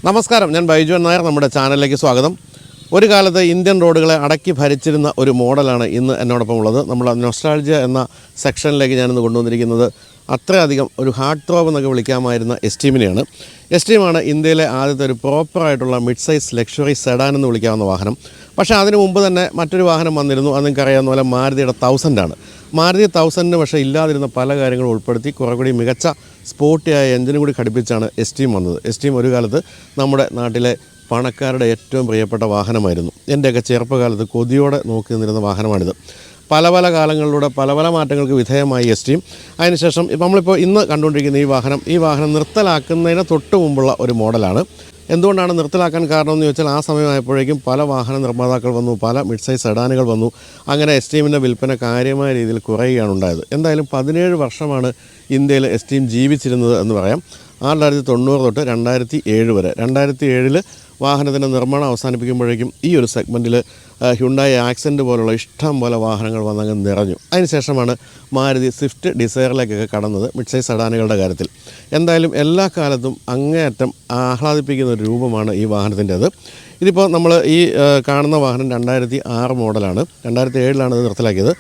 നമസ്കാരം, ഞാൻ ബൈജു നായർ. നമ്മുടെ ചാനലിലേക്ക് സ്വാഗതം. ഒരു കാലത്ത് ഇന്ത്യൻ റോഡുകളെ അടക്കി ഭരിച്ചിരുന്ന ഒരു മോഡലാണ് ഇന്ന് എന്നോടൊപ്പം ഉള്ളത്. നമ്മൾ നൊസ്റ്റാൾജിയ എന്ന സെക്ഷനിലേക്ക് ഞാനിന്ന് കൊണ്ടുവന്നിരിക്കുന്നത് അത്രയധികം ഒരു ഹാർട്ട് ത്രോബ് എന്നൊക്കെ വിളിക്കാമായിരുന്ന എസ്റ്റീമിനെയാണ്. എസ്റ്റീമാണ് ഇന്ത്യയിലെ ആദ്യത്തെ ഒരു പ്രോപ്പറായിട്ടുള്ള മിഡ് സൈസ് ലക്ഷറി സെഡാൻ എന്ന് വിളിക്കാവുന്ന വാഹനം. പക്ഷേ അതിനു മുമ്പ് തന്നെ മറ്റൊരു വാഹനം വന്നിരുന്നു. അത് നിങ്ങൾക്കറിയാവുന്ന പോലെ മാരുതിയുടെ 1000 മാരുതി 1000 പക്ഷേ ഇല്ലാതിരുന്ന പല കാര്യങ്ങളും ഉൾപ്പെടുത്തി കുറേ കൂടി മികച്ച സ്പോർട്ടിയായ എഞ്ചിനും കൂടി ഘടിപ്പിച്ചാണ് എസ്റ്റീം വന്നത്. എസ്റ്റീം ഒരു കാലത്ത് നമ്മുടെ നാട്ടിലെ പണക്കാരുടെ ഏറ്റവും പ്രിയപ്പെട്ട വാഹനമായിരുന്നു. എൻ്റെയൊക്കെ ചെറുപ്പകാലത്ത് കൊതിയോടെ നോക്കി നിന്നിരുന്ന വാഹനമാണിത്. പല കാലങ്ങളിലൂടെ പല മാറ്റങ്ങൾക്ക് വിധേയമായി എസ്റ്റീം. അതിനുശേഷം നമ്മളിപ്പോൾ ഇന്ന് കണ്ടുകൊണ്ടിരിക്കുന്ന ഈ വാഹനം നിർത്തലാക്കുന്നതിന് തൊട്ട് മുമ്പുള്ള ഒരു മോഡലാണ്. എന്തുകൊണ്ടാണ് നിർത്തലാക്കാൻ കാരണമെന്ന് ചോദിച്ചാൽ ആ സമയമായപ്പോഴേക്കും പല വാഹന നിർമ്മാതാക്കൾ വന്നു, പല മിഡ് സൈസ് സെഡാനുകൾ വന്നു. അങ്ങനെ എസ്റ്റീമിൻ്റെ വിൽപ്പന കാര്യമായ രീതിയിൽ കുറയുകയാണ് ഉണ്ടായത്. എന്തായാലും 17 വർഷമാണ് ഇന്ത്യയിൽ എസ്റ്റീം ജീവിച്ചിരുന്നത് എന്ന് പറയാം. 1990 തൊട്ട് 2007 വരെ. 2007 വാഹനത്തിൻ്റെ നിർമ്മാണം അവസാനിപ്പിക്കുമ്പോഴേക്കും ഈ ഒരു സെഗ്മെൻറ്റിൽ ഹ്യുണ്ടായി ആക്സെൻറ്റ് പോലുള്ള ഇഷ്ടം പോലെ വാഹനങ്ങൾ വന്നങ്ങ് നിറഞ്ഞു. അതിനുശേഷമാണ് മാരുതി സ്വിഫ്റ്റ് ഡിസയറിലേക്കൊക്കെ കടന്നത് മിഡ് സൈസ് സെഡാനുകളുടെ കാര്യത്തിൽ. എന്തായാലും എല്ലാ കാലത്തും അങ്ങേയറ്റം ആഹ്ലാദിപ്പിക്കുന്ന ഒരു രൂപമാണ് ഈ വാഹനത്തിൻ്റേത്. ഇതിപ്പോൾ നമ്മൾ ഈ കാണുന്ന വാഹനം 2006 മോഡലാണ്. 2007 ഇത് നിർത്തലാക്കിയത്.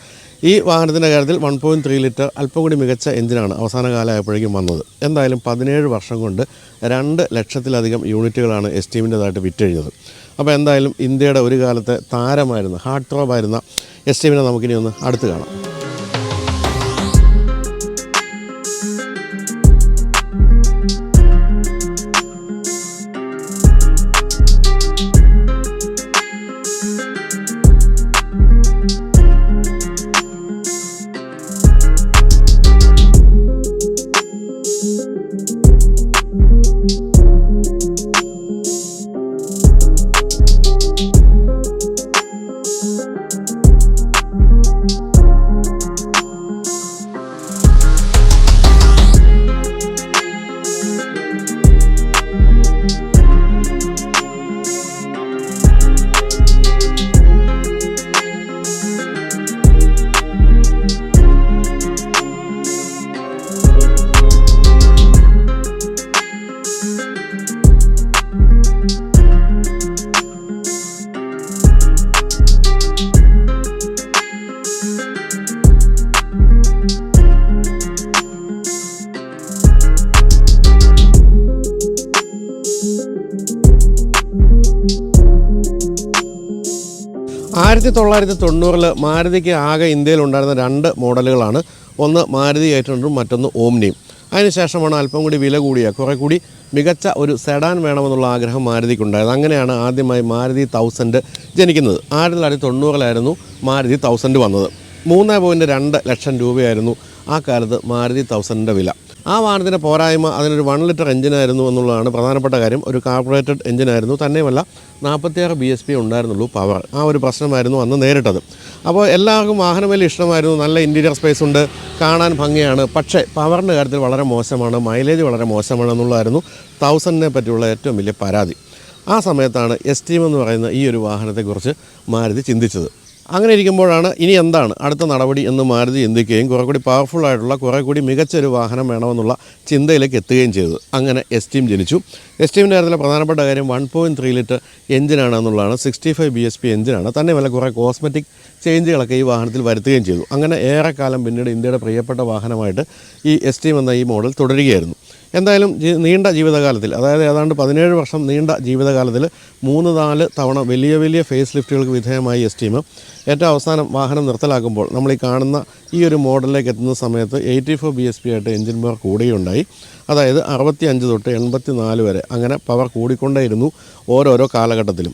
ഈ വാഹനത്തിൻ്റെ കാര്യത്തിൽ 1.3 ലിറ്റർ അല്പം കൂടി മികച്ച എഞ്ചിനാണ് അവസാന കാലമായപ്പോഴേക്കും വന്നത്. എന്തായാലും 17 വർഷം കൊണ്ട് 2 ലക്ഷത്തിലധികം യൂണിറ്റുകളാണ് എസ്റ്റീമിൻ്റേതായിട്ട് വിറ്റഴിഞ്ഞത്. അപ്പോൾ എന്തായാലും ഇന്ത്യയുടെ ഒരു കാലത്തെ താരമായിരുന്ന ഹാർട്ട് ത്രോബായിരുന്ന എസ്റ്റീമിനെ നമുക്കിനി ഒന്ന് അടുത്ത് കാണാം. ആയിരത്തി 1990 മാരുതിക്ക് ആകെ ഇന്ത്യയിലുണ്ടായിരുന്ന 2 മോഡലുകളാണ്. ഒന്ന് മാരുതി 800 മറ്റൊന്ന് ഓംനിയും. അതിനുശേഷമാണ് അല്പം കൂടി വില കൂടിയ കുറേ കൂടി മികച്ച ഒരു സെഡാൻ വേണമെന്നുള്ള ആഗ്രഹം മാരുതിക്കുണ്ടായത്. അങ്ങനെയാണ് ആദ്യമായി മാരുതി 1000 ജനിക്കുന്നത്. 1990 മാരുതി 1000 വന്നത്. 3.2 ലക്ഷം രൂപയായിരുന്നു ആ കാലത്ത് മാരുതി 1000 വില. ആ വാഹനത്തിൻ്റെ പോരായ്മ അതിനൊരു 1 ലിറ്റർ എഞ്ചിനായിരുന്നു എന്നുള്ളതാണ് പ്രധാനപ്പെട്ട കാര്യം. ഒരു കാർബറേറ്റഡ് എഞ്ചിനായിരുന്നു. തന്നെയുമല്ല 46 bhp ഉണ്ടായിരുന്നുള്ളൂ പവർ. ആ ഒരു പ്രശ്നമായിരുന്നു അന്ന് നേരിട്ടത്. അപ്പോൾ എല്ലാവർക്കും വാഹനം വലിയ ഇഷ്ടമായിരുന്നു. നല്ല ഇൻറ്റീരിയർ സ്പേസ് ഉണ്ട്, കാണാൻ ഭംഗിയാണ്. പക്ഷേ പവറിൻ്റെ കാര്യത്തിൽ വളരെ മോശമാണ്, മൈലേജ് വളരെ മോശമാണ് എന്നുള്ളതായിരുന്നു 1000 പറ്റിയുള്ള ഏറ്റവും വലിയ പരാതി. ആ സമയത്താണ് എസ്റ്റീം എന്ന് പറയുന്ന ഈ ഒരു വാഹനത്തെക്കുറിച്ച് മാരുതി ചിന്തിച്ചത്. അങ്ങനെ ഇരിക്കുമ്പോഴാണ് ഇനി എന്താണ് അടുത്ത നടപടി എന്ന് മാരുതി ചിന്തിക്കുകയും കുറേ കൂടി പവർഫുള്ളായിട്ടുള്ള കുറേ കൂടി മികച്ചൊരു വാഹനം വേണമെന്നുള്ള ചിന്തയിലേക്ക് എത്തുകയും ചെയ്തത്. അങ്ങനെ എസ്റ്റീം ജനിച്ചു. എസ്റ്റീമിൻ്റെ കാര്യത്തിലെ പ്രധാനപ്പെട്ട കാര്യം 1.3 ലിറ്റർ എഞ്ചിനാണ് എന്നുള്ളതാണ്. 65 bhp എഞ്ചിനാണ്. തന്നെയുമല്ല കുറേ കോസ്മെറ്റിക് ചേഞ്ചുകളൊക്കെ ഈ വാഹനത്തിൽ വരുത്തുകയും ചെയ്തു. അങ്ങനെ ഏറെക്കാലം പിന്നീട് ഇന്ത്യയുടെ പ്രിയപ്പെട്ട വാഹനമായിട്ട് ഈ എസ്റ്റീം എന്ന ഈ മോഡൽ തുടരുകയായിരുന്നു. എന്തായാലും നീണ്ട ജീവിതകാലത്തിൽ, അതായത് ഏതാണ്ട് 17 വർഷം നീണ്ട ജീവിതകാലത്തിൽ 3-4 തവണ വലിയ ഫേസ് ലിഫ്റ്റുകൾക്ക് വിധേയമായി എസ്റ്റീം ഏറ്റവും അവസാനം വാഹനം നിർത്തലാക്കുമ്പോൾ നമ്മൾ ഈ കാണുന്ന ഈ ഒരു മോഡലിലേക്ക് എത്തുന്ന സമയത്ത് 84 bhp ആയിട്ട് എഞ്ചിൻ പവർ കൂടുകയുണ്ടായി. അതായത് 65 തൊട്ട് 84 വരെ അങ്ങനെ പവർ കൂടിക്കൊണ്ടേയിരുന്നു ഓരോരോ കാലഘട്ടത്തിലും.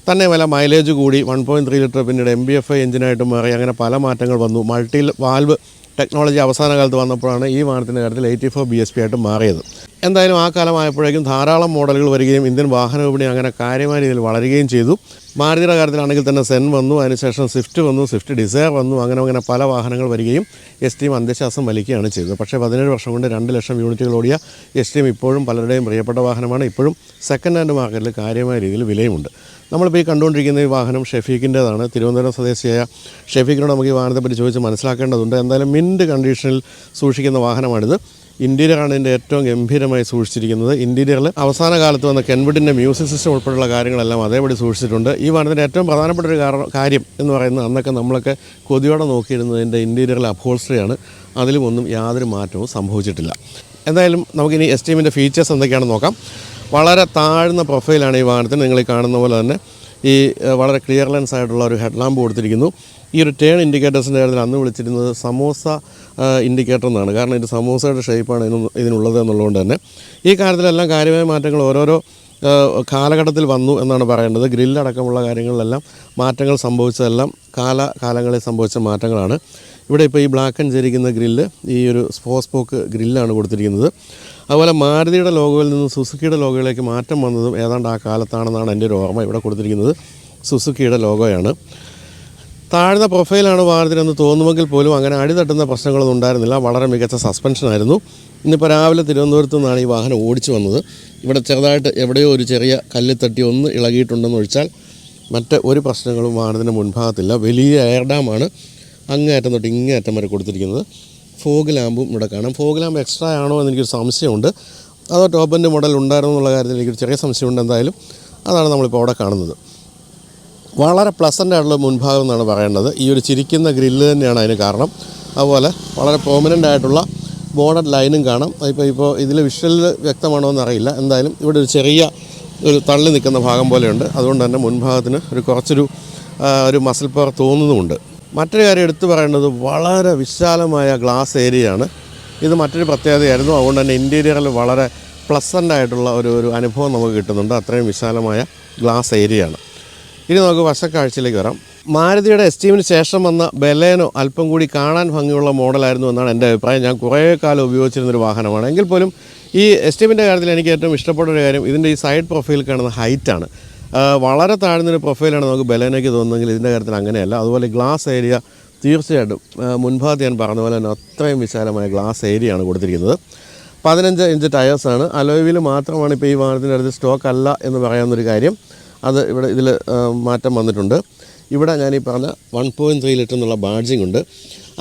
തന്നെയുമല്ല മൈലേജ് കൂടി. 1.3 ലിറ്റർ പിന്നീട് MBFI എഞ്ചിനായിട്ട് മാറി. അങ്ങനെ പല മാറ്റങ്ങൾ വന്നു. മൾട്ടി വാൽവ് ടെക്നോളജി അവസാന കാലത്ത് വന്നപ്പോഴാണ് ഈ വാഹനത്തിൻ്റെ കാര്യത്തിൽ 84 bhp ആയിട്ട് മാറിയത്. എന്തായാലും ആ കാലമായപ്പോഴേക്കും ധാരാളം മോഡലുകൾ വരികയും ഇന്ത്യൻ വാഹന വിപണി അങ്ങനെ കാര്യമായ രീതിയിൽ വളരുകയും ചെയ്തു. മാരുതിയുടെ കാര്യത്തിലാണെങ്കിൽ തന്നെ സെൻ വന്നു, അതിനുശേഷം സ്വിഫ്റ്റ് വന്നു, സ്വിഫ്റ്റ് ഡിസയർ വന്നു. അങ്ങനെ പല വാഹനങ്ങൾ വരികയും എസ്റ്റീം അന്ത്യശ്വാസം വലിക്കുകയാണ് ചെയ്തത്. പക്ഷേ 17 വർഷം കൊണ്ട് 2 ലക്ഷം യൂണിറ്റുകൾ ഓടിയ എസ്റ്റീം ഇപ്പോഴും പലരുടെയും പ്രിയപ്പെട്ട വാഹനമാണ്. ഇപ്പോഴും സെക്കൻഡ് ഹാൻഡ് മാർക്കറ്റിൽ കാര്യമായ രീതിയിൽ വിലയുമുണ്ട്. നമ്മളിപ്പോൾ ഈ കണ്ടുകൊണ്ടിരിക്കുന്ന ഈ വാഹനം ഷെഫീഖിൻ്റേതാണ്. തിരുവനന്തപുരം സ്വദേശിയായ ഷെഫീഖിനോട് നമുക്ക് ഈ വാഹനത്തെപ്പറ്റി ചോദിച്ച് മനസ്സിലാക്കേണ്ടതുണ്ട്. എന്തായാലും മിൻറ്റ് കണ്ടീഷനിൽ സൂക്ഷിക്കുന്ന വാഹനമാണിത്. ഇൻറ്റീരിയറാണ് ഇതിൻ്റെ ഏറ്റവും ഗംഭീരമായി സൂക്ഷിച്ചിരിക്കുന്നത്. ഇൻറ്റീരിയറിൽ അവസാന കാലത്ത് വന്ന കെൻവുഡിൻ്റെ മ്യൂസിക് സിസ്റ്റം ഉൾപ്പെടെയുള്ള കാര്യങ്ങളെല്ലാം അതേപടി സൂക്ഷിച്ചിട്ടുണ്ട്. ഈ വാഹനത്തിൻ്റെ ഏറ്റവും പ്രധാനപ്പെട്ട ഒരു കാര്യം എന്ന് പറയുന്നത് അന്നൊക്കെ നമ്മളൊക്കെ കൊതിയോടെ നോക്കിയിരുന്നതിൻ്റെ ഇൻറ്റീരിയറിലെ അപ്ഹോൾസ്റ്ററിയാണ്. അതിലും ഒന്നും യാതൊരു മാറ്റവും സംഭവിച്ചിട്ടില്ല. എന്തായാലും നമുക്കിനി എസ്റ്റീമിൻ്റെ ഫീച്ചേഴ്സ് എന്തൊക്കെയാണെന്ന് നോക്കാം. വളരെ താഴ്ന്ന പ്രൊഫൈലാണ് ഈ വാഹനത്തിന്. നിങ്ങൾ ഈ കാണുന്ന പോലെ തന്നെ ഈ വളരെ ക്ലിയർ ലെൻസ് ആയിട്ടുള്ള ഒരു ഹെഡ് ലാമ്പ് കൊടുത്തിരിക്കുന്നു. ഈ ഒരു ടേൺ ഇൻഡിക്കേറ്റേഴ്സിൻ്റെ കാര്യത്തിൽ അന്ന് വിളിച്ചിരുന്നത് സമോസ ഇൻഡിക്കേറ്റർ എന്നാണ്. കാരണം ഇത് സമോസയുടെ ഷേപ്പാണ് ഇതിനുള്ളത് എന്നുള്ളതുകൊണ്ട് തന്നെ ഈ കാര്യത്തിലെല്ലാം കാര്യമായ മാറ്റങ്ങൾ ഓരോരോ കാലഘട്ടത്തിൽ വന്നു എന്നാണ് പറയേണ്ടത്. ഗ്രില്ലടക്കമുള്ള കാര്യങ്ങളിലെല്ലാം മാറ്റങ്ങൾ സംഭവിച്ചതെല്ലാം കാലങ്ങളിൽ സംഭവിച്ച മാറ്റങ്ങളാണ്. ഇവിടെ ഇപ്പോൾ ഈ ബ്ലാക്ക് ആൻഡ് ചെയ്തിരിക്കുന്ന ഗ്രില്ല് ഈ ഒരു സ്പോക്ക് ഗ്രില്ലാണ് കൊടുത്തിരിക്കുന്നത്. അതുപോലെ മാരുതിയുടെ ലോഗോയിൽ നിന്ന് സുസുക്കിയുടെ ലോഗോയിലേക്ക് മാറ്റം വന്നതും ഏതാണ്ട് ആ കാലത്താണെന്നാണ് എൻ്റെ ഒരു ഓർമ്മ. ഇവിടെ കൊടുത്തിരിക്കുന്നത് സുസുക്കിയുടെ ലോഗോയാണ്. താഴ്ന്ന പ്രൊഫൈലാണ് വാഹനത്തിനെന്ന് തോന്നുമെങ്കിൽ പോലും അങ്ങനെ അടിതട്ടുന്ന പ്രശ്നങ്ങളൊന്നും ഉണ്ടായിരുന്നില്ല. വളരെ മികച്ച സസ്പെൻഷനായിരുന്നു. ഇന്നിപ്പോൾ രാവിലെ തിരുവനന്തപുരത്തു നിന്നാണ് ഈ വാഹനം ഓടിച്ചു വന്നത്. ഇവിടെ ചെറുതായിട്ട് എവിടെയോ ഒരു ചെറിയ കല്ലിൽ തട്ടി ഒന്ന് ഇളകിയിട്ടുണ്ടെന്ന് ഒഴിച്ചാൽ മറ്റ് ഒരു പ്രശ്നങ്ങളും വാഹനത്തിൻ്റെ മുൻഭാഗത്തില്ല. വലിയ എയർ ഡാമാണ് അങ്ങേയറ്റം തൊട്ട് ഇങ്ങേയറ്റം വരെ കൊടുത്തിരിക്കുന്നത്. ഫോഗ് ലാമ്പും ഇവിടെ കാണാം. ഫോഗ് ലാമ്പ് എക്സ്ട്രാ ആണോ എന്നെനിക്കൊരു സംശയമുണ്ട്. അതോ ടോപ്പ് എൻഡ് മോഡൽ ഉണ്ടായിരുന്നു എന്നുള്ള കാര്യത്തിൽ എനിക്കൊരു ചെറിയ സംശയമുണ്ട്. എന്തായാലും അതാണ് നമ്മളിപ്പോൾ അവിടെ കാണുന്നത്. വളരെ പ്ലസൻ്റ് ആയിട്ടുള്ള മുൻഭാഗം എന്നാണ് പറയേണ്ടത്. ഈ ഒരു ചിരിക്കുന്ന ഗ്രില്ല് തന്നെയാണ് അതിന് കാരണം. അതുപോലെ വളരെ പ്രോമിനൻ്റ് ആയിട്ടുള്ള ബോർഡർ ലൈനും കാണാം. ഇപ്പോൾ ഇതിൽ വിഷ്വലിൽ വ്യക്തമാണോ എന്നറിയില്ല. എന്തായാലും ഇവിടെ ഒരു ചെറിയ ഒരു തള്ളി നിൽക്കുന്ന ഭാഗം പോലെയുണ്ട്. അതുകൊണ്ട് തന്നെ മുൻഭാഗത്തിന് ഒരു മസിൽ പവർ തോന്നുന്നുമുണ്ട്. മറ്റൊരു കാര്യം എടുത്തു പറയേണ്ടത് വളരെ വിശാലമായ ഗ്ലാസ് ഏരിയയാണ്. ഇത് മറ്റൊരു പ്രത്യേകതയായിരുന്നു. അതുകൊണ്ട് തന്നെ ഇൻറ്റീരിയറിൽ വളരെ പ്ലസൻ്റ് ആയിട്ടുള്ള ഒരു അനുഭവം നമുക്ക് കിട്ടുന്നുണ്ട്. അത്രയും വിശാലമായ ഗ്ലാസ് ഏരിയയാണ്. ഇനി നമുക്ക് വശക്കാഴ്ചയിലേക്ക് വരാം. മാരുതിയുടെ എസ്റ്റീമിന് ശേഷം വന്ന ബലേനോ അല്പം കൂടി കാണാൻ ഭംഗിയുള്ള മോഡലായിരുന്നു എന്നാണ് എൻ്റെ അഭിപ്രായം. ഞാൻ കുറേ കാലം ഉപയോഗിച്ചിരുന്നൊരു വാഹനമാണ്. എങ്കിൽ പോലും ഈ എസ്റ്റീമിൻ്റെ കാര്യത്തിൽ എനിക്ക് ഏറ്റവും ഇഷ്ടപ്പെട്ട ഒരു കാര്യം ഇതിൻ്റെ ഈ സൈഡ് പ്രൊഫൈൽ കാണുന്ന ഹൈറ്റാണ്. വളരെ താഴ്ന്നൊരു പ്രൊഫൈലാണ് നമുക്ക് ബലേനോയ്ക്ക് തോന്നുന്നെങ്കിൽ ഇതിൻ്റെ കാര്യത്തിൽ അങ്ങനെയല്ല. അതുപോലെ ഗ്ലാസ് ഏരിയ തീർച്ചയായിട്ടും മുൻഭാഗത്ത് ഞാൻ പറഞ്ഞ പോലെ തന്നെ അത്രയും വിശാലമായ ഗ്ലാസ് ഏരിയയാണ് കൊടുത്തിരിക്കുന്നത്. 15 ഇഞ്ച് ടയേഴ്സാണ്. അലോയ് വീൽ മാത്രമാണ് ഇപ്പോൾ ഈ വാഹനത്തിൻ്റെ അടുത്ത് സ്റ്റോക്ക് അല്ല എന്ന് പറയാവുന്നൊരു കാര്യം. അത് ഇതിൽ മാറ്റം വന്നിട്ടുണ്ട്. ഇവിടെ ഞാനീ പറഞ്ഞ 1.3 ലിറ്റർ എന്നുള്ള ബാഡ്ജിങ് ഉണ്ട്.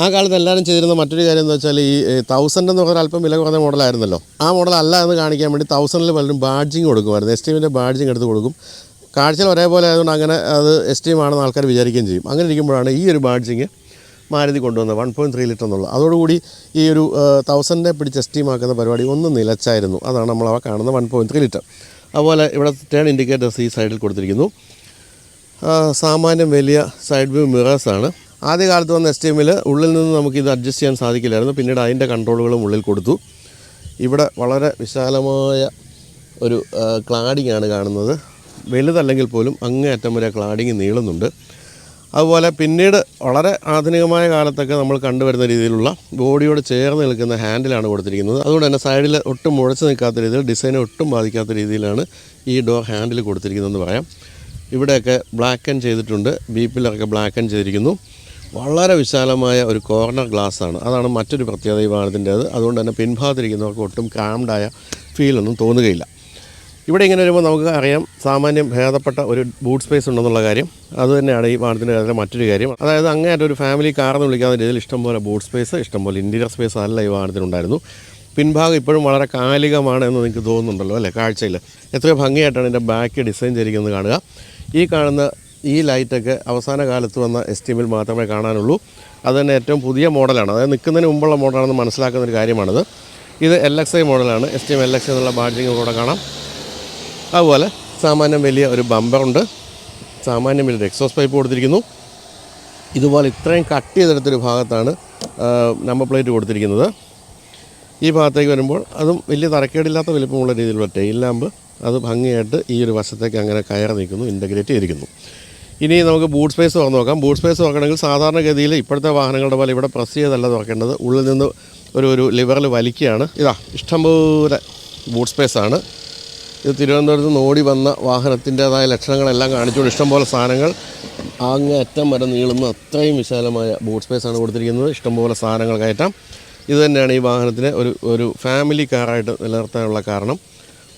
ആ കാലത്ത് എല്ലാവരും ചെയ്തിരുന്ന മറ്റൊരു കാര്യം എന്ന് വെച്ചാൽ ഈ 1000 എന്ന് പറഞ്ഞാൽ അല്പം വില കുറഞ്ഞ മോഡലായിരുന്നല്ലോ. ആ മോഡൽ അല്ല എന്ന് കാണിക്കാൻ വേണ്ടി 1000 പലരും ബാഡ്ജിങ് കൊടുക്കുമായിരുന്നു. എസ്റ്റീമിൻ്റെ ബാഡ്ജിങ് എടുത്ത് കൊടുക്കും. കാഴ്ചയിൽ ഒരേപോലെ ആയതുകൊണ്ട് അങ്ങനെ അത് എസ്റ്റീമാണെന്ന് ആൾക്കാർ വിചാരിക്കുകയും ചെയ്യും. അങ്ങനെ ഇരിക്കുമ്പോഴാണ് ഈ ഒരു ബാഡ്ജിങ് മാരുതി കൊണ്ടുവന്നത് 1.3 ലിറ്റർ എന്നുള്ളത്. അതോടുകൂടി ഈ ഒരു 1000 പിടിച്ച് എസ്റ്റീമാക്കുന്ന പരിപാടി ഒന്ന് നിലച്ചായിരുന്നു. അതാണ് നമ്മളവ കാണുന്ന 1.3 ലിറ്റർ. അതുപോലെ ഇവിടെ ടേൺ ഇൻഡിക്കേറ്റേഴ്സ് ഈ സൈഡിൽ കൊടുത്തിരിക്കുന്നു. സാമാന്യം വലിയ സൈഡ് വ്യൂ മിറേഴ്സാണ്. ആദ്യകാലത്ത് വന്ന എസ്റ്റീമിൽ ഉള്ളിൽ നിന്ന് നമുക്കിത് അഡ്ജസ്റ്റ് ചെയ്യാൻ സാധിക്കില്ലായിരുന്നു. പിന്നീട് അതിൻ്റെ കൺട്രോളുകളും ഉള്ളിൽ കൊടുത്തു. ഇവിടെ വളരെ വിശാലമായ ഒരു ക്ലാഡിംഗ് ആണ് കാണുന്നത്. വലുതല്ലെങ്കിൽ പോലും അങ്ങേയറ്റം വരെ ക്ലാഡിങ് നീളുന്നുണ്ട്. അതുപോലെ പിന്നീട് വളരെ ആധുനികമായ കാലത്തൊക്കെ നമ്മൾ കണ്ടുവരുന്ന രീതിയിലുള്ള ബോഡിയോട് ചേർന്ന് നിൽക്കുന്ന ഹാൻഡിലാണ് കൊടുത്തിരിക്കുന്നത്. അതുകൊണ്ട് തന്നെ സൈഡിൽ ഒട്ടും മുഴച്ച് നിൽക്കാത്ത രീതിയിൽ ഡിസൈനെ ഒട്ടും ബാധിക്കാത്ത രീതിയിലാണ് ഈ ഡോർ ഹാൻഡിൽ കൊടുത്തിരിക്കുന്നതെന്ന് പറയാം. ഇവിടെയൊക്കെ ബ്ലാക്ക് ആൻഡ് ചെയ്തിട്ടുണ്ട്. ബീപ്പിലൊക്കെ ബ്ലാക്ക് ആൻഡ് ചെയ്തിരിക്കുന്നു. വളരെ വിശാലമായ ഒരു കോർണർ ഗ്ലാസ്സാണ്. അതാണ് മറ്റൊരു പ്രത്യേകത ഈ വാഹനത്തിൻ്റേത്. അതുകൊണ്ട് തന്നെ പിൻഭാഗത്തിരിക്കുന്നവർക്ക് ഒട്ടും ക്രാംഡായ ഫീലൊന്നും തോന്നുകയില്ല. ഇവിടെ ഇങ്ങനെ വരുമ്പോൾ നമുക്ക് അറിയാം സാമാന്യം ഭേദപ്പെട്ട ഒരു ബൂട്ട് സ്പേസ് ഉണ്ടെന്നുള്ള കാര്യം. അതുതന്നെയാണ് ഈ വാഹനത്തിൻ്റെ കാര്യത്തിൽ മറ്റൊരു കാര്യം. അതായത് അങ്ങേയറ്റം ഒരു ഫാമിലി കാർ എന്ന് വിളിക്കാവുന്ന രീതിയിൽ ഇഷ്ടംപോലെ ബൂട്ട് സ്പേസ്, ഇഷ്ടംപോലെ ഇൻറ്റീരിയർ സ്പേസ് അല്ല ഈ വാഹനത്തിനുണ്ടായിരുന്നു. പിൻഭാഗം ഇപ്പോഴും വളരെ കാലികമാണ് എന്ന് നിങ്ങൾക്ക് തോന്നുന്നുണ്ടല്ലോ അല്ലേ? കാഴ്ചയിൽ എത്രയോ ഭംഗിയായിട്ടാണ് ഇതിൻ്റെ ബാക്ക് ഡിസൈൻ ചെയ്തിരിക്കുന്നത് കാണുക. ഈ കാണുന്ന ഈ ലൈറ്റൊക്കെ അവസാന കാലത്ത് വന്ന എസ്റ്റീമിൽ മാത്രമേ കാണാനുള്ളൂ. അത് തന്നെ ഏറ്റവും പുതിയ മോഡലാണ്. അതായത് നിൽക്കുന്നതിന് മുമ്പുള്ള മോഡലാണെന്ന് മനസ്സിലാക്കുന്നൊരു കാര്യമാണിത്. ഇത് LXI മോഡലാണ്. എസ്റ്റീം LXI എന്നുള്ള ബാഡ്ജിങ് കൂടെ കാണാം. അതുപോലെ സാമാന്യം വലിയ ഒരു ബമ്പറുണ്ട്. സാമാന്യം വലിയൊരു എക്സോസ് പൈപ്പ് കൊടുത്തിരിക്കുന്നു. ഇതുപോലെ ഇത്രയും കട്ട് ചെയ്തെടുത്തൊരു ഭാഗത്താണ് നമ്പർ പ്ലേറ്റ് കൊടുത്തിരിക്കുന്നത്. ഈ ഭാഗത്തേക്ക് വരുമ്പോൾ അതും വലിയ തരക്കേടില്ലാത്ത വലിപ്പമുള്ള രീതിയിലുള്ള ടെയിൽ ലാമ്പ് അത് ഭംഗിയായിട്ട് ഈ ഒരു വശത്തേക്ക് അങ്ങനെ കയറി നിൽക്കുന്നു, ഇൻ്റഗ്രേറ്റ് ചെയ്തിരിക്കുന്നു. ഇനി നമുക്ക് ബൂട്ട് സ്പേസ് തുറന്ന് നോക്കാം. ബൂട്ട് സ്പേസ് തുറക്കണമെങ്കിൽ സാധാരണഗതിയിൽ ഇപ്പോഴത്തെ വാഹനങ്ങളുടെ പോലെ ഇവിടെ പ്രസ് ചെയ്തല്ല തുറക്കേണ്ടത്. ഉള്ളിൽ നിന്ന് ഒരു ലിവറിൽ വലിക്കുകയാണ്. ഇഷ്ടംപോലെ ബൂട്ട് സ്പേസാണ്. ഇത് തിരുവനന്തപുരത്ത് നിന്ന് ഓടി വന്ന വാഹനത്തിൻ്റേതായ ലക്ഷണങ്ങളെല്ലാം കാണിച്ചുകൊണ്ട് ഇഷ്ടംപോലെ സാധനങ്ങൾ അങ്ങേ അറ്റം വരെ നീളുന്ന അത്രയും വിശാലമായ ബൂട്ട് സ്പേസാണ് കൊടുത്തിരിക്കുന്നത്. ഇഷ്ടംപോലെ സാധനങ്ങൾ കയറ്റാം. ഇത് തന്നെയാണ് ഈ വാഹനത്തിനെ ഒരു ഫാമിലി കാറായിട്ട് നിലനിർത്താനുള്ള കാരണം.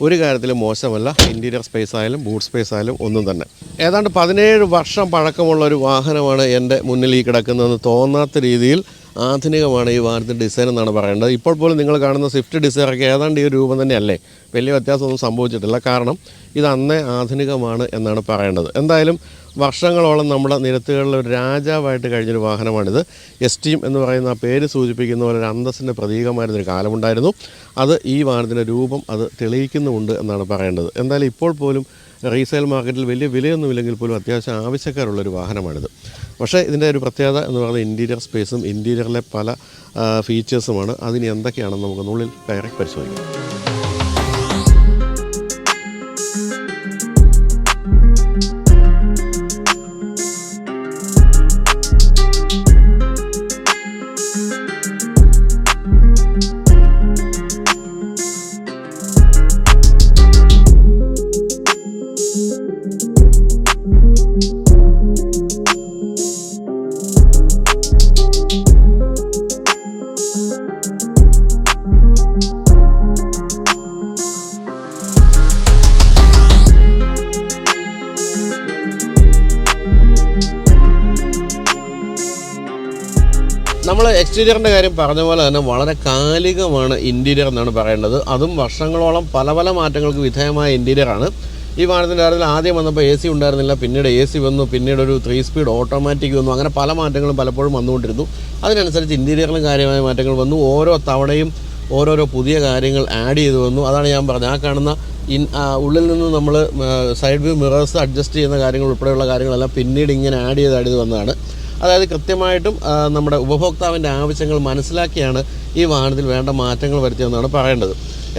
ഒരു കാര്യത്തിലും മോശമല്ല. ഇൻറ്റീരിയർ സ്പേസ് ആയാലും ബൂട്ട് സ്പേസ് ആയാലും ഒന്നും തന്നെ. ഏതാണ്ട് 17 വർഷം പഴക്കമുള്ള ഒരു വാഹനമാണ് എൻ്റെ മുന്നിൽ ഈ കിടക്കുന്നതെന്ന് തോന്നാത്ത രീതിയിൽ ആധുനികമാണ് ഈ വാഹനത്തിൻ്റെ ഡിസൈൻ എന്നാണ് പറയേണ്ടത്. ഇപ്പോൾ പോലും നിങ്ങൾ കാണുന്ന സ്വിഫ്റ്റ് ഡിസൈറൊക്കെ ഏതാണ്ട് ഈ ഒരു രൂപം തന്നെയല്ലേ, വലിയ വ്യത്യാസമൊന്നും സംഭവിച്ചിട്ടില്ല. കാരണം ഇത് അന്നേ ആധുനികമാണ് എന്നാണ് പറയേണ്ടത്. എന്തായാലും വർഷങ്ങളോളം നമ്മുടെ നിരത്തുകളിൽ ഒരു രാജാവായിട്ട് കഴിഞ്ഞൊരു വാഹനമാണിത്. എസ്റ്റീം എന്ന് പറയുന്ന ആ പേര് സൂചിപ്പിക്കുന്ന പോലെ ഒരു അന്തസ്സിൻ്റെ പ്രതീകമായിരുന്നൊരു കാലമുണ്ടായിരുന്നു. അത് ഈ വാഹനത്തിൻ്റെ രൂപം അത് തെളിയിക്കുന്നുമുണ്ട് എന്നാണ് പറയേണ്ടത്. എന്തായാലും ഇപ്പോൾ പോലും റീസെയിൽ മാർക്കറ്റിൽ വലിയ വിലയൊന്നുമില്ലെങ്കിൽ പോലും അത്യാവശ്യം ആവശ്യക്കാരുള്ളൊരു വാഹനമാണിത്. പക്ഷേ ഇതിൻ്റെ ഒരു പ്രത്യേകത എന്ന് പറയുന്നത് ഇൻറ്റീരിയർ സ്പേസും ഇൻറ്റീരിയറിലെ പല ഫീച്ചേഴ്സുമാണ്. അതിന് എന്തൊക്കെയാണെന്ന് നമുക്ക് ഉള്ളിൽ കയറി പരിശോധിക്കാം. നമ്മൾ എക്സ്റ്റീരിയറിൻ്റെ കാര്യം പറഞ്ഞ പോലെ തന്നെ വളരെ കാലികമാണ് ഇൻറ്റീരിയർ എന്നാണ് പറയേണ്ടത്. അതും വർഷങ്ങളോളം പല പല മാറ്റങ്ങൾക്ക് വിധേയമായ ഇൻറ്റീരിയറാണ്. ഈ വാഹനത്തിൻ്റെ കാര്യത്തിൽ ആദ്യം വന്നപ്പോൾ AC ഉണ്ടായിരുന്നില്ല, പിന്നീട് AC വന്നു, പിന്നീട് ഒരു 3 സ്പീഡ് ഓട്ടോമാറ്റിക് വന്നു. അങ്ങനെ പല മാറ്റങ്ങളും പലപ്പോഴും വന്നുകൊണ്ടിരുന്നു. അതിനനുസരിച്ച് ഇൻറ്റീരിയറിലും കാര്യമായ മാറ്റങ്ങൾ വന്നു. ഓരോ തവണയും ഓരോരോ പുതിയ കാര്യങ്ങൾ ആഡ് ചെയ്ത് വന്നു. അതാണ് ഞാൻ പറഞ്ഞത്, ആ കാണുന്ന ഉള്ളിൽ നിന്ന് നമ്മൾ സൈഡ് വ്യൂ മിറേഴ്സ് അഡ്ജസ്റ്റ് ചെയ്യുന്ന കാര്യങ്ങൾ ഉൾപ്പെടെയുള്ള കാര്യങ്ങളെല്ലാം പിന്നീട് ഇങ്ങനെ ആഡ് ചെയ്ത് വന്നതാണ്. അതായത് കൃത്യമായിട്ടും നമ്മുടെ ഉപഭോക്താവിൻ്റെ ആവശ്യങ്ങൾ മനസ്സിലാക്കിയാണ് ഈ വാഹനത്തിൽ വേണ്ട മാറ്റങ്ങൾ വരുത്തിയെന്നാണ് പറയേണ്ടത്.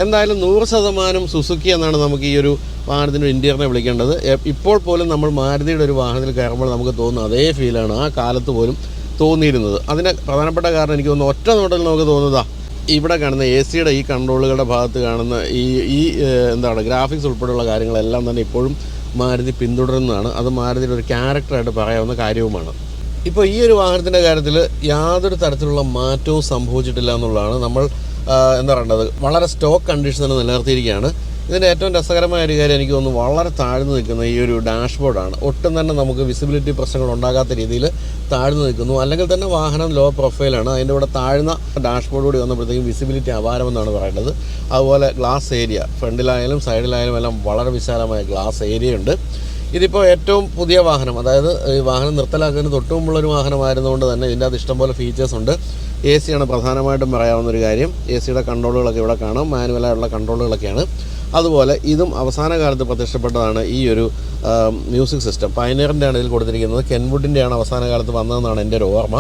എന്തായാലും 100% സുസുക്കി എന്നാണ് നമുക്ക് ഈ ഒരു വാഹനത്തിൻ്റെ ഇൻറ്റീരിയറിനെ വിളിക്കേണ്ടത്. ഇപ്പോൾ പോലും നമ്മൾ മാരുതിയുടെ ഒരു വാഹനത്തിൽ കയറുമ്പോൾ നമുക്ക് തോന്നുന്ന അതേ ഫീലാണ് ആ കാലത്ത് പോലും തോന്നിയിരുന്നത്. അതിന് പ്രധാനപ്പെട്ട കാരണം എനിക്ക് തോന്നുന്നു, ഒറ്റ നോട്ടത്തിൽ നമുക്ക് തോന്നുന്നതാ ഇവിടെ കാണുന്ന AC-യുടെ ഈ കൺട്രോളുകളുടെ ഭാഗത്ത് കാണുന്ന ഈ ഗ്രാഫിക്സ് ഉൾപ്പെടെയുള്ള കാര്യങ്ങളെല്ലാം തന്നെ ഇപ്പോഴും മാരുതി പിന്തുടരുന്നതാണ്. അത് മാരുതിയുടെ ഒരു ക്യാരക്ടറായിട്ട് പറയാവുന്ന കാര്യവുമാണ്. ഇപ്പോൾ ഈ ഒരു വാഹനത്തിൻ്റെ കാര്യത്തിൽ യാതൊരു തരത്തിലുള്ള മാറ്റവും സംഭവിച്ചിട്ടില്ല എന്നുള്ളതാണ്. നമ്മൾ വളരെ സ്റ്റോക്ക് കണ്ടീഷൻ തന്നെ നിലനിർത്തിയിരിക്കുകയാണ്. ഇതിൻ്റെ ഏറ്റവും രസകരമായ ഒരു കാര്യം എനിക്ക് തോന്നുന്നു, വളരെ താഴ്ന്നു നിൽക്കുന്ന ഈ ഒരു ഡാഷ്ബോർഡാണ്. ഒട്ടും തന്നെ നമുക്ക് വിസിബിലിറ്റി പ്രശ്നങ്ങൾ ഉണ്ടാകാത്ത രീതിയിൽ താഴ്ന്നു നിൽക്കുന്നു. അല്ലെങ്കിൽ തന്നെ വാഹനം ലോ പ്രൊഫൈലാണ്. അതിൻ്റെ കൂടെ താഴ്ന്ന ഡാഷ്ബോർഡ് കൂടി വന്നപ്പോഴത്തേക്കും വിസിബിലിറ്റി അപാരമെന്നാണ് പറയേണ്ടത്. അതുപോലെ ഗ്ലാസ് ഏരിയ ഫ്രണ്ടിലായാലും സൈഡിലായാലും എല്ലാം വളരെ വിശാലമായ ഗ്ലാസ് ഏരിയ ഉണ്ട്. ഇതിപ്പോൾ ഏറ്റവും പുതിയ വാഹനം, അതായത് ഈ വാഹനം നിർത്തലാക്കുന്നതിന് തൊട്ട് മുമ്പുള്ളൊരു വാഹനമായിരുന്നുകൊണ്ട് തന്നെ ഇതിൻ്റെ അത് ഇഷ്ടംപോലെ ഫീച്ചേഴ്സ് ഉണ്ട്. AC ആണ് പ്രധാനമായിട്ടും പറയാവുന്നൊരു കാര്യം. AC-യുടെ കൺട്രോളുകളൊക്കെ ഇവിടെ കാണാം, മാനുവലായിട്ടുള്ള കൺട്രോളുകളൊക്കെയാണ്. അതുപോലെ ഇതും അവസാന കാലത്ത് പ്രത്യക്ഷപ്പെട്ടതാണ് ഈ ഒരു മ്യൂസിക് സിസ്റ്റം. പയനിയറിൻ്റെ ആണ് ഇതിൽ കൊടുത്തിരിക്കുന്നത്. കെൻവുഡിൻ്റെയാണ് അവസാന കാലത്ത് വന്നതെന്നാണ് എൻ്റെ ഒരു ഓർമ്മ.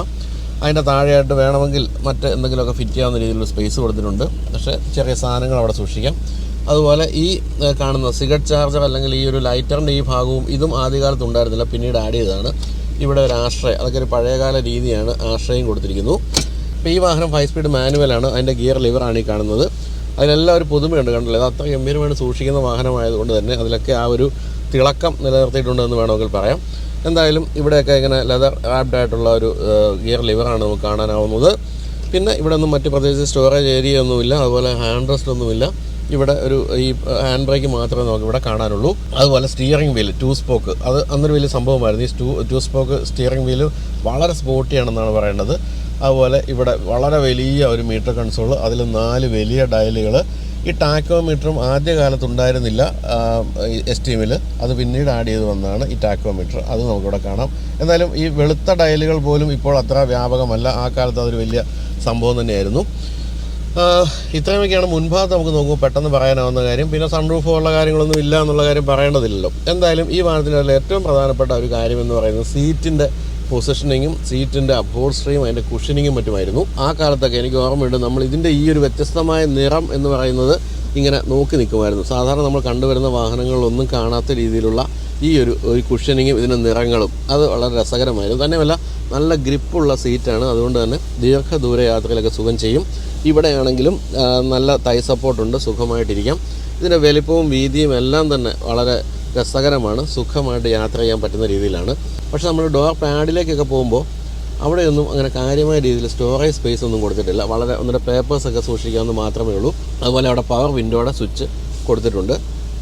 അതിൻ്റെ താഴെയായിട്ട് വേണമെങ്കിൽ മറ്റ് എന്തെങ്കിലുമൊക്കെ ഫിറ്റ് ചെയ്യാവുന്ന രീതിയിലുള്ള സ്പേസ് കൊടുത്തിട്ടുണ്ട്. പക്ഷേ ചെറിയ സാധനങ്ങൾ അവിടെ സൂക്ഷിക്കാം. അതുപോലെ ഈ കാണുന്ന സിഗരറ്റ് ചാർജർ അല്ലെങ്കിൽ ഈ ഒരു ലൈറ്ററിൻ്റെ ഈ ഭാഗവും ഇതും ആദ്യകാലത്ത് ഉണ്ടായിരുന്നില്ല, പിന്നീട് ആഡ് ചെയ്തതാണ്. ഇവിടെ ഒരു ആശ്രയ, അതൊക്കെ ഒരു പഴയകാല രീതിയാണ്, ആശ്രയം കൊടുത്തിരിക്കുന്നു. ഇപ്പോൾ ഈ വാഹനം 5 സ്പീഡ് മാനുവലാണ്. അതിൻ്റെ ഗിയർ ലിവറാണ് ഈ കാണുന്നത്. അതിലെല്ലാം ഒരു പുതുമയുണ്ട്, കണ്ടില്ലേ? അത് അത്ര ഗംഭീരമായിട്ട് സൂക്ഷിക്കുന്ന വാഹനമായതുകൊണ്ട് തന്നെ അതിലൊക്കെ ആ ഒരു തിളക്കം നിലനിർത്തിയിട്ടുണ്ടെന്ന് വേണമെങ്കിൽ പറയാം. എന്തായാലും ഇവിടെയൊക്കെ ഇങ്ങനെ ലെതർ റാപ്ഡ് ആയിട്ടുള്ള ഒരു ഗിയർ ലിവറാണ് നമുക്ക് കാണാനാവുന്നത്. പിന്നെ ഇവിടെ ഒന്നും മറ്റ് പ്രത്യേകിച്ച് സ്റ്റോറേജ് ഏരിയ ഒന്നുമില്ല, അതുപോലെ ഹാൻഡ് റെസ്റ്റ് ഒന്നുമില്ല. ഇവിടെ ഒരു ഈ ഹാൻഡ് ബ്രേക്ക് മാത്രമേ നമുക്ക് ഇവിടെ കാണാനുള്ളൂ. അതുപോലെ സ്റ്റിയറിംഗ് വീല് 2 സ്പോക്ക്, അത് അന്നൊരു വലിയ സംഭവമായിരുന്നു. ഈ 2 സ്പോക്ക് സ്റ്റിയറിംഗ് വീല് വളരെ സ്പോർട്ടിയാണെന്നാണ് പറയേണ്ടത്. അതുപോലെ ഇവിടെ വളരെ വലിയ ഒരു മീറ്റർ കൺസോൾ, അതിൽ 4 വലിയ ഡയലുകൾ. ഈ ടാക്കോമീറ്ററും ആദ്യകാലത്ത് ഉണ്ടായിരുന്നില്ല എസ്റ്റീമിൽ, അത് പിന്നീട് ആഡ് ചെയ്ത് വന്നതാണ് ഈ ടാക്കോമീറ്റർ. അത് നമുക്കിവിടെ കാണാം. എന്തായാലും ഈ വെളുത്ത ഡയലുകൾ പോലും ഇപ്പോൾ അത്ര വ്യാപകമല്ല. ആ കാലത്ത് അതൊരു വലിയ സംഭവം തന്നെയായിരുന്നു. ഇത്രയൊക്കെയാണ് മുൻഭാഗത്ത് നമുക്ക് നോക്കുമ്പോൾ പെട്ടെന്ന് പറയാനാവുന്ന കാര്യം. പിന്നെ സൺറൂഫ് ഉള്ള കാര്യങ്ങളൊന്നും ഇല്ല എന്നുള്ള കാര്യം പറയേണ്ടതില്ലല്ലോ. എന്തായാലും ഈ വാഹനത്തിൻ്റെ ഏറ്റവും പ്രധാനപ്പെട്ട ഒരു കാര്യം എന്ന് പറയുന്നത് സീറ്റിൻ്റെ പൊസിഷനിങ്ങും സീറ്റിൻ്റെ അപ്ഹോൾസ്റ്ററിയും അതിൻ്റെ കുഷനിങ്ങും മറ്റുമായിരുന്നു. ആ കാലത്തൊക്കെ എനിക്ക് ഓർമ്മയുണ്ട്, നമ്മൾ ഇതിൻ്റെ ഈ ഒരു വ്യത്യസ്തമായ നിറം എന്ന് പറയുന്നത് ഇങ്ങനെ നോക്കി നിൽക്കുമായിരുന്നു. സാധാരണ നമ്മൾ കണ്ടുവരുന്ന വാഹനങ്ങളിലൊന്നും കാണാത്ത രീതിയിലുള്ള ഈ ഒരു കുഷനിങ്ങും ഇതിൻ്റെ നിറങ്ങളും അത് വളരെ രസകരമായിരുന്നു. തന്നെയല്ല നല്ല ഗ്രിപ്പുള്ള സീറ്റാണ്, അതുകൊണ്ട് തന്നെ ദീർഘദൂര യാത്രയിലൊക്കെ സുഖം ചെയ്യും. ഇവിടെയാണെങ്കിലും നല്ല തൈ സപ്പോർട്ടുണ്ട്, സുഖമായിട്ടിരിക്കാം. ഇതിൻ്റെ വലിപ്പവും വീതിയും എല്ലാം തന്നെ വളരെ രസകരമാണ്, സുഖമായിട്ട് യാത്ര ചെയ്യാൻ പറ്റുന്ന രീതിയിലാണ്. പക്ഷേ നമ്മൾ ഡോർ പാഡിലേക്കൊക്കെ പോകുമ്പോൾ അവിടെയൊന്നും അങ്ങനെ കാര്യമായ രീതിയിൽ സ്റ്റോറേജ് സ്പേസ് ഒന്നും കൊടുത്തിട്ടില്ല. വളരെ ഒന്നിൻ്റെ പേപ്പേഴ്സൊക്കെ സൂക്ഷിക്കാമെന്ന് മാത്രമേ ഉള്ളൂ. അതുപോലെ അവിടെ പവർ വിൻഡോയുടെ സ്വിച്ച് കൊടുത്തിട്ടുണ്ട്.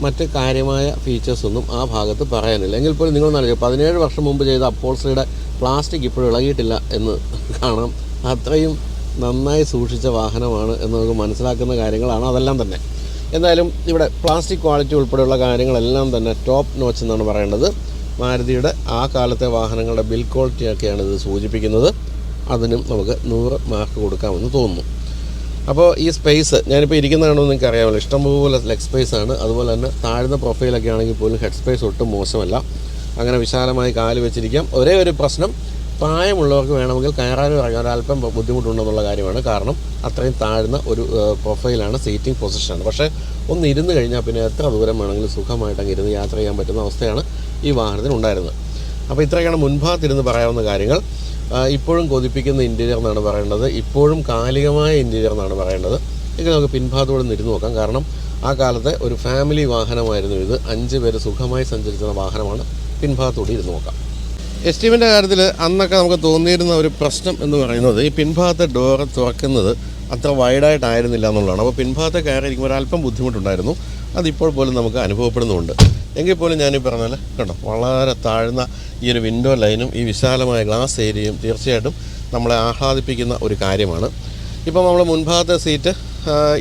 മറ്റ് കാര്യമായ ഫീച്ചേഴ്സൊന്നും ആ ഭാഗത്ത് പറയാനില്ല. എങ്കിൽ പോലും നിങ്ങൾ നൽകുക 17 വർഷം മുമ്പ് ചെയ്ത അപ്പോൾസറിയുടെ പ്ലാസ്റ്റിക് ഇപ്പോഴും ഇളകിയിട്ടില്ല എന്ന് കാണാം. അത്രയും നന്നായി സൂക്ഷിച്ച വാഹനമാണ് എന്ന് നമുക്ക് മനസ്സിലാക്കുന്ന കാര്യങ്ങളാണ് അതെല്ലാം തന്നെ. എന്തായാലും ഇവിടെ പ്ലാസ്റ്റിക് ക്വാളിറ്റി ഉൾപ്പെടെയുള്ള കാര്യങ്ങളെല്ലാം തന്നെ ടോപ്പ് നോച്ച് എന്നാണ് പറയേണ്ടത്. മാരുതിയുടെ ആ കാലത്തെ വാഹനങ്ങളുടെ ബിൽ ക്വാളിറ്റിയൊക്കെയാണ് ഇത് സൂചിപ്പിക്കുന്നത്. അതിനും നമുക്ക് 100 മാർക്ക് കൊടുക്കാമെന്ന് തോന്നുന്നു. അപ്പോൾ ഈ സ്പേസ് ഞാനിപ്പോൾ ഇരിക്കുന്നതാണെന്ന് നിങ്ങൾക്ക് അറിയാമല്ലോ, ഇഷ്ടംപോലെ ലെഗ് സ്പേസാണ്. അതുപോലെ തന്നെ താഴ്ന്ന പ്രൊഫൈലൊക്കെ ആണെങ്കിൽ പോലും ഹെഡ് സ്പേസ് ഒട്ടും മോശമല്ല. അങ്ങനെ വിശാലമായി കാല് വെച്ചിരിക്കാം. ഒരേ ഒരു പ്രശ്നം, പ്രായമുള്ളവർക്ക് വേണമെങ്കിൽ കയറാനും ഇറങ്ങാൻ അല്പം ബുദ്ധിമുട്ടുണ്ടെന്നുള്ള കാര്യമാണ്. കാരണം അത്രയും താഴ്ന്ന ഒരു പ്രൊഫൈലാണ്, സീറ്റിംഗ് പൊസിഷനാണ്. പക്ഷേ ഒന്ന് ഇരുന്ന് കഴിഞ്ഞാൽ പിന്നെ എത്ര ദൂരം വേണമെങ്കിലും സുഖമായിട്ട് അങ്ങ് ഇരുന്ന് യാത്ര ചെയ്യാൻ പറ്റുന്ന അവസ്ഥയാണ് ഈ വാഹനത്തിന് ഉണ്ടായിരുന്നത്. അപ്പോൾ ഇത്രയൊക്കെയാണ് മുൻഭാഗത്തിരുന്ന് പറയാവുന്ന കാര്യങ്ങൾ. ഇപ്പോഴും കൊതിപ്പിക്കുന്ന ഇൻറ്റീരിയർ എന്നാണ് പറയേണ്ടത്, ഇപ്പോഴും കാലികമായ ഇൻറ്റീരിയർ എന്നാണ് പറയേണ്ടത്. എങ്കിൽ നമുക്ക് പിൻഭാഗത്തോടെ നിന്ന് ഇരുന്ന് നോക്കാം. കാരണം ആ കാലത്തെ ഒരു ഫാമിലി വാഹനമായിരുന്നു ഇത്. 5 പേര് സുഖമായി സഞ്ചരിക്കുന്ന വാഹനമാണ്. പിൻഭാഗത്തോടെ ഇരുന്ന് നോക്കാം. എസ്റ്റീമിൻ്റെ കാര്യത്തിൽ അന്നൊക്കെ നമുക്ക് തോന്നിയിരുന്ന ഒരു പ്രശ്നം എന്ന് പറയുന്നത് ഈ പിൻഭാഗത്തെ ഡോറ് തുറക്കുന്നത് അത്ര വൈഡായിട്ടായിരുന്നില്ല എന്നുള്ളതാണ്. അപ്പോൾ പിൻഭാഗത്തെ കയറിയിരിക്കുമ്പോൾ ഒരല്പം ബുദ്ധിമുട്ടുണ്ടായിരുന്നു. അതിപ്പോൾ പോലും നമുക്ക് അനുഭവപ്പെടുന്നുണ്ട്. എങ്കിൽ പോലും ഞാനീ പറഞ്ഞ പോലെ കണ്ടോ, വളരെ താഴ്ന്ന ഈ ഒരു വിൻഡോ ലൈനും ഈ വിശാലമായ ഗ്ലാസ് ഏരിയയും തീർച്ചയായിട്ടും നമ്മളെ ആഹ്ലാദിപ്പിക്കുന്ന ഒരു കാര്യമാണ്. ഇപ്പോൾ നമ്മൾ മുൻഭാഗത്തെ സീറ്റ്,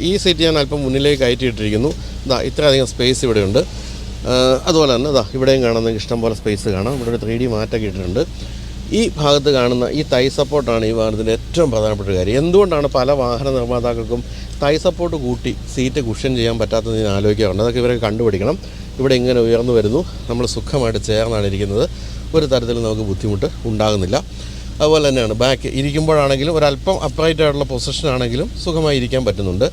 ഈ സീറ്റ് ഞാൻ അല്പം മുന്നിലേക്ക് കയറ്റിയിട്ടിരിക്കുന്നു. ഇത്രയധികം സ്പേസ് ഇവിടെയുണ്ട്. അതുപോലെ തന്നെ ഇവിടെയും കാണുന്ന ഇഷ്ടംപോലെ സ്പേസ് കാണാം. ഇവിടെ ഒരു 3D മാറ്റൊക്കെ ഇട്ടിട്ടുണ്ട്. ഈ ഭാഗത്ത് കാണുന്ന ഈ തൈ സപ്പോർട്ടാണ് ഈ വാഹനത്തിൻ്റെ ഏറ്റവും പ്രധാനപ്പെട്ട കാര്യം. എന്തുകൊണ്ടാണ് പല വാഹന നിർമ്മാതാക്കൾക്കും തൈ സപ്പോർട്ട് കൂട്ടി സീറ്റ് കുഷൻ ചെയ്യാൻ പറ്റാത്തത് ഞാൻ ആലോചിക്കാറുണ്ട്. അതൊക്കെ ഇവരെ കണ്ടുപിടിക്കണം. ഇവിടെ ഇങ്ങനെ ഉയർന്നു വരുന്നു, നമ്മൾ സുഖമായിട്ട് ചേർന്നാണ് ഇരിക്കുന്നത്, ഒരു തരത്തിലും നമുക്ക് ബുദ്ധിമുട്ട് ഉണ്ടാകുന്നില്ല. അതുപോലെ തന്നെയാണ് ബാക്ക് ഇരിക്കുമ്പോഴാണെങ്കിലും ഒരല്പം അപ്രൈറ്റ് ആയിട്ടുള്ള പൊസിഷനാണെങ്കിലും സുഖമായി ഇരിക്കാൻ പറ്റുന്നുണ്ട്.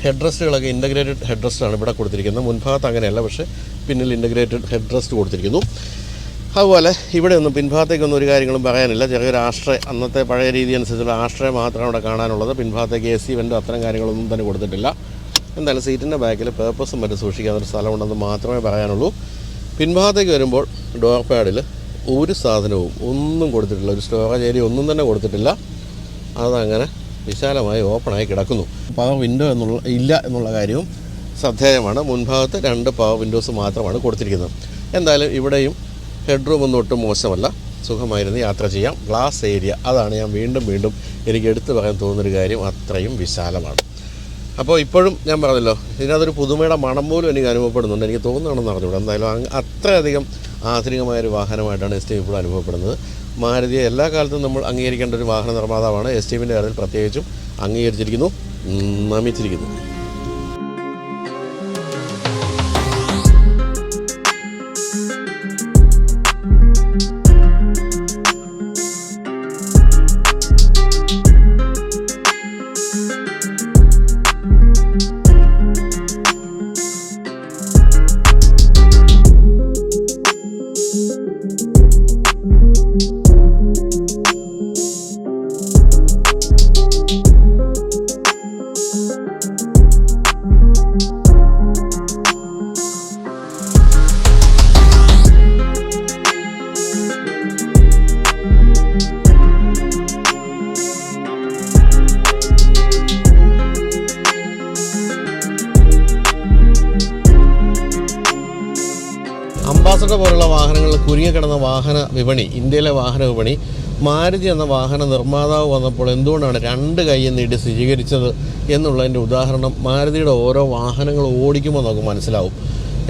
ഹെഡ് റെസ്റ്റുകളൊക്കെ ഇൻ്റഗ്രേറ്റഡ് ഹെഡ് റെസ്റ്റാണ് ഇവിടെ കൊടുത്തിരിക്കുന്നത്. മുൻഭാഗത്ത് അങ്ങനെയല്ല, പക്ഷേ പിന്നിൽ ഇൻ്റഗ്രേറ്റഡ് ഹെഡ് റെസ്റ്റ് കൊടുത്തിരിക്കുന്നു. അതുപോലെ ഇവിടെ ഒന്നും പിൻഭാഗത്തേക്കൊന്നും ഒരു കാര്യങ്ങളും പറയാനില്ല. ചെറിയൊരു ആശ്രയ, അന്നത്തെ പഴയ രീതി അനുസരിച്ചുള്ള ആശ്രയം മാത്രമാണ് ഇവിടെ കാണാനുള്ളത്. പിൻഭാഗത്തേക്ക് AC വെൻ്റോ അത്തരം കാര്യങ്ങളൊന്നും തന്നെ കൊടുത്തിട്ടില്ല. എന്തായാലും സീറ്റിൻ്റെ ബാക്കിൽ പേർപ്പസും മറ്റും സൂക്ഷിക്കാനൊരു സ്ഥലമുണ്ടെന്ന് മാത്രമേ പറയാനുള്ളൂ. പിൻഭാഗത്തേക്ക് വരുമ്പോൾ ഡോർ പാഡിൽ ഒരു സാധനവും ഒന്നും കൊടുത്തിട്ടില്ല, ഒരു സ്റ്റോറേജ് ഏരിയ ഒന്നും തന്നെ കൊടുത്തിട്ടില്ല. അതങ്ങനെ വിശാലമായി ഓപ്പണായി കിടക്കുന്നു. പവർ വിൻഡോ ഇല്ല എന്നുള്ള കാര്യവും ശ്രദ്ധേയമാണ്. മുൻഭാഗത്ത് 2 പവർ വിൻഡോസ് മാത്രമാണ് കൊടുത്തിരിക്കുന്നത്. എന്തായാലും ഇവിടെയും ഹെഡ് റൂം ഒന്നും ഒട്ടും മോശമല്ല, സുഖമായിരുന്ന് യാത്ര ചെയ്യാം. ഗ്ലാസ് ഏരിയ, അതാണ് ഞാൻ വീണ്ടും എനിക്ക് എടുത്തു പറയാൻ തോന്നുന്നൊരു കാര്യം, അത്രയും വിശാലമാണ്. അപ്പോൾ ഇപ്പോഴും ഞാൻ പറഞ്ഞല്ലോ, ഇതിനകത്തൊരു പുതുമയുടെ മണം പോലും എനിക്ക് അനുഭവപ്പെടുന്നുണ്ട്. എനിക്ക് തോന്നുകയാണെന്ന് അറിഞ്ഞൂടെ. എന്തായാലും അത്രയധികം ആധുനികമായൊരു വാഹനമായിട്ടാണ് എസ്റ്റീം ഇപ്പോൾ അനുഭവപ്പെടുന്നത്. മാരുതിയെ എല്ലാ കാലത്തും നമ്മൾ അംഗീകരിക്കേണ്ട ഒരു വാഹന നിർമ്മാതാവാണ്. എസ്റ്റീമിൻ്റെ കാര്യത്തിൽ പ്രത്യേകിച്ചും അംഗീകരിച്ചിരിക്കുന്നു, നമിച്ചിരിക്കുന്നു. അംബാസഡർ പോലുള്ള വാഹനങ്ങളിൽ കുരുങ്ങിക്കിടന്ന വാഹന വിപണി, ഇന്ത്യയിലെ വാഹന വിപണി, മാരുതി എന്ന വാഹന നിർമ്മാതാവ് വന്നപ്പോൾ എന്തുകൊണ്ടാണ് 2 കൈയിൽ നീട്ടി സ്വീകരിച്ചത് എന്നുള്ളതിൻ്റെ ഉദാഹരണം മാരുതിയുടെ ഓരോ വാഹനങ്ങൾ ഓടിക്കുമ്പോൾ നമുക്ക് മനസ്സിലാവും.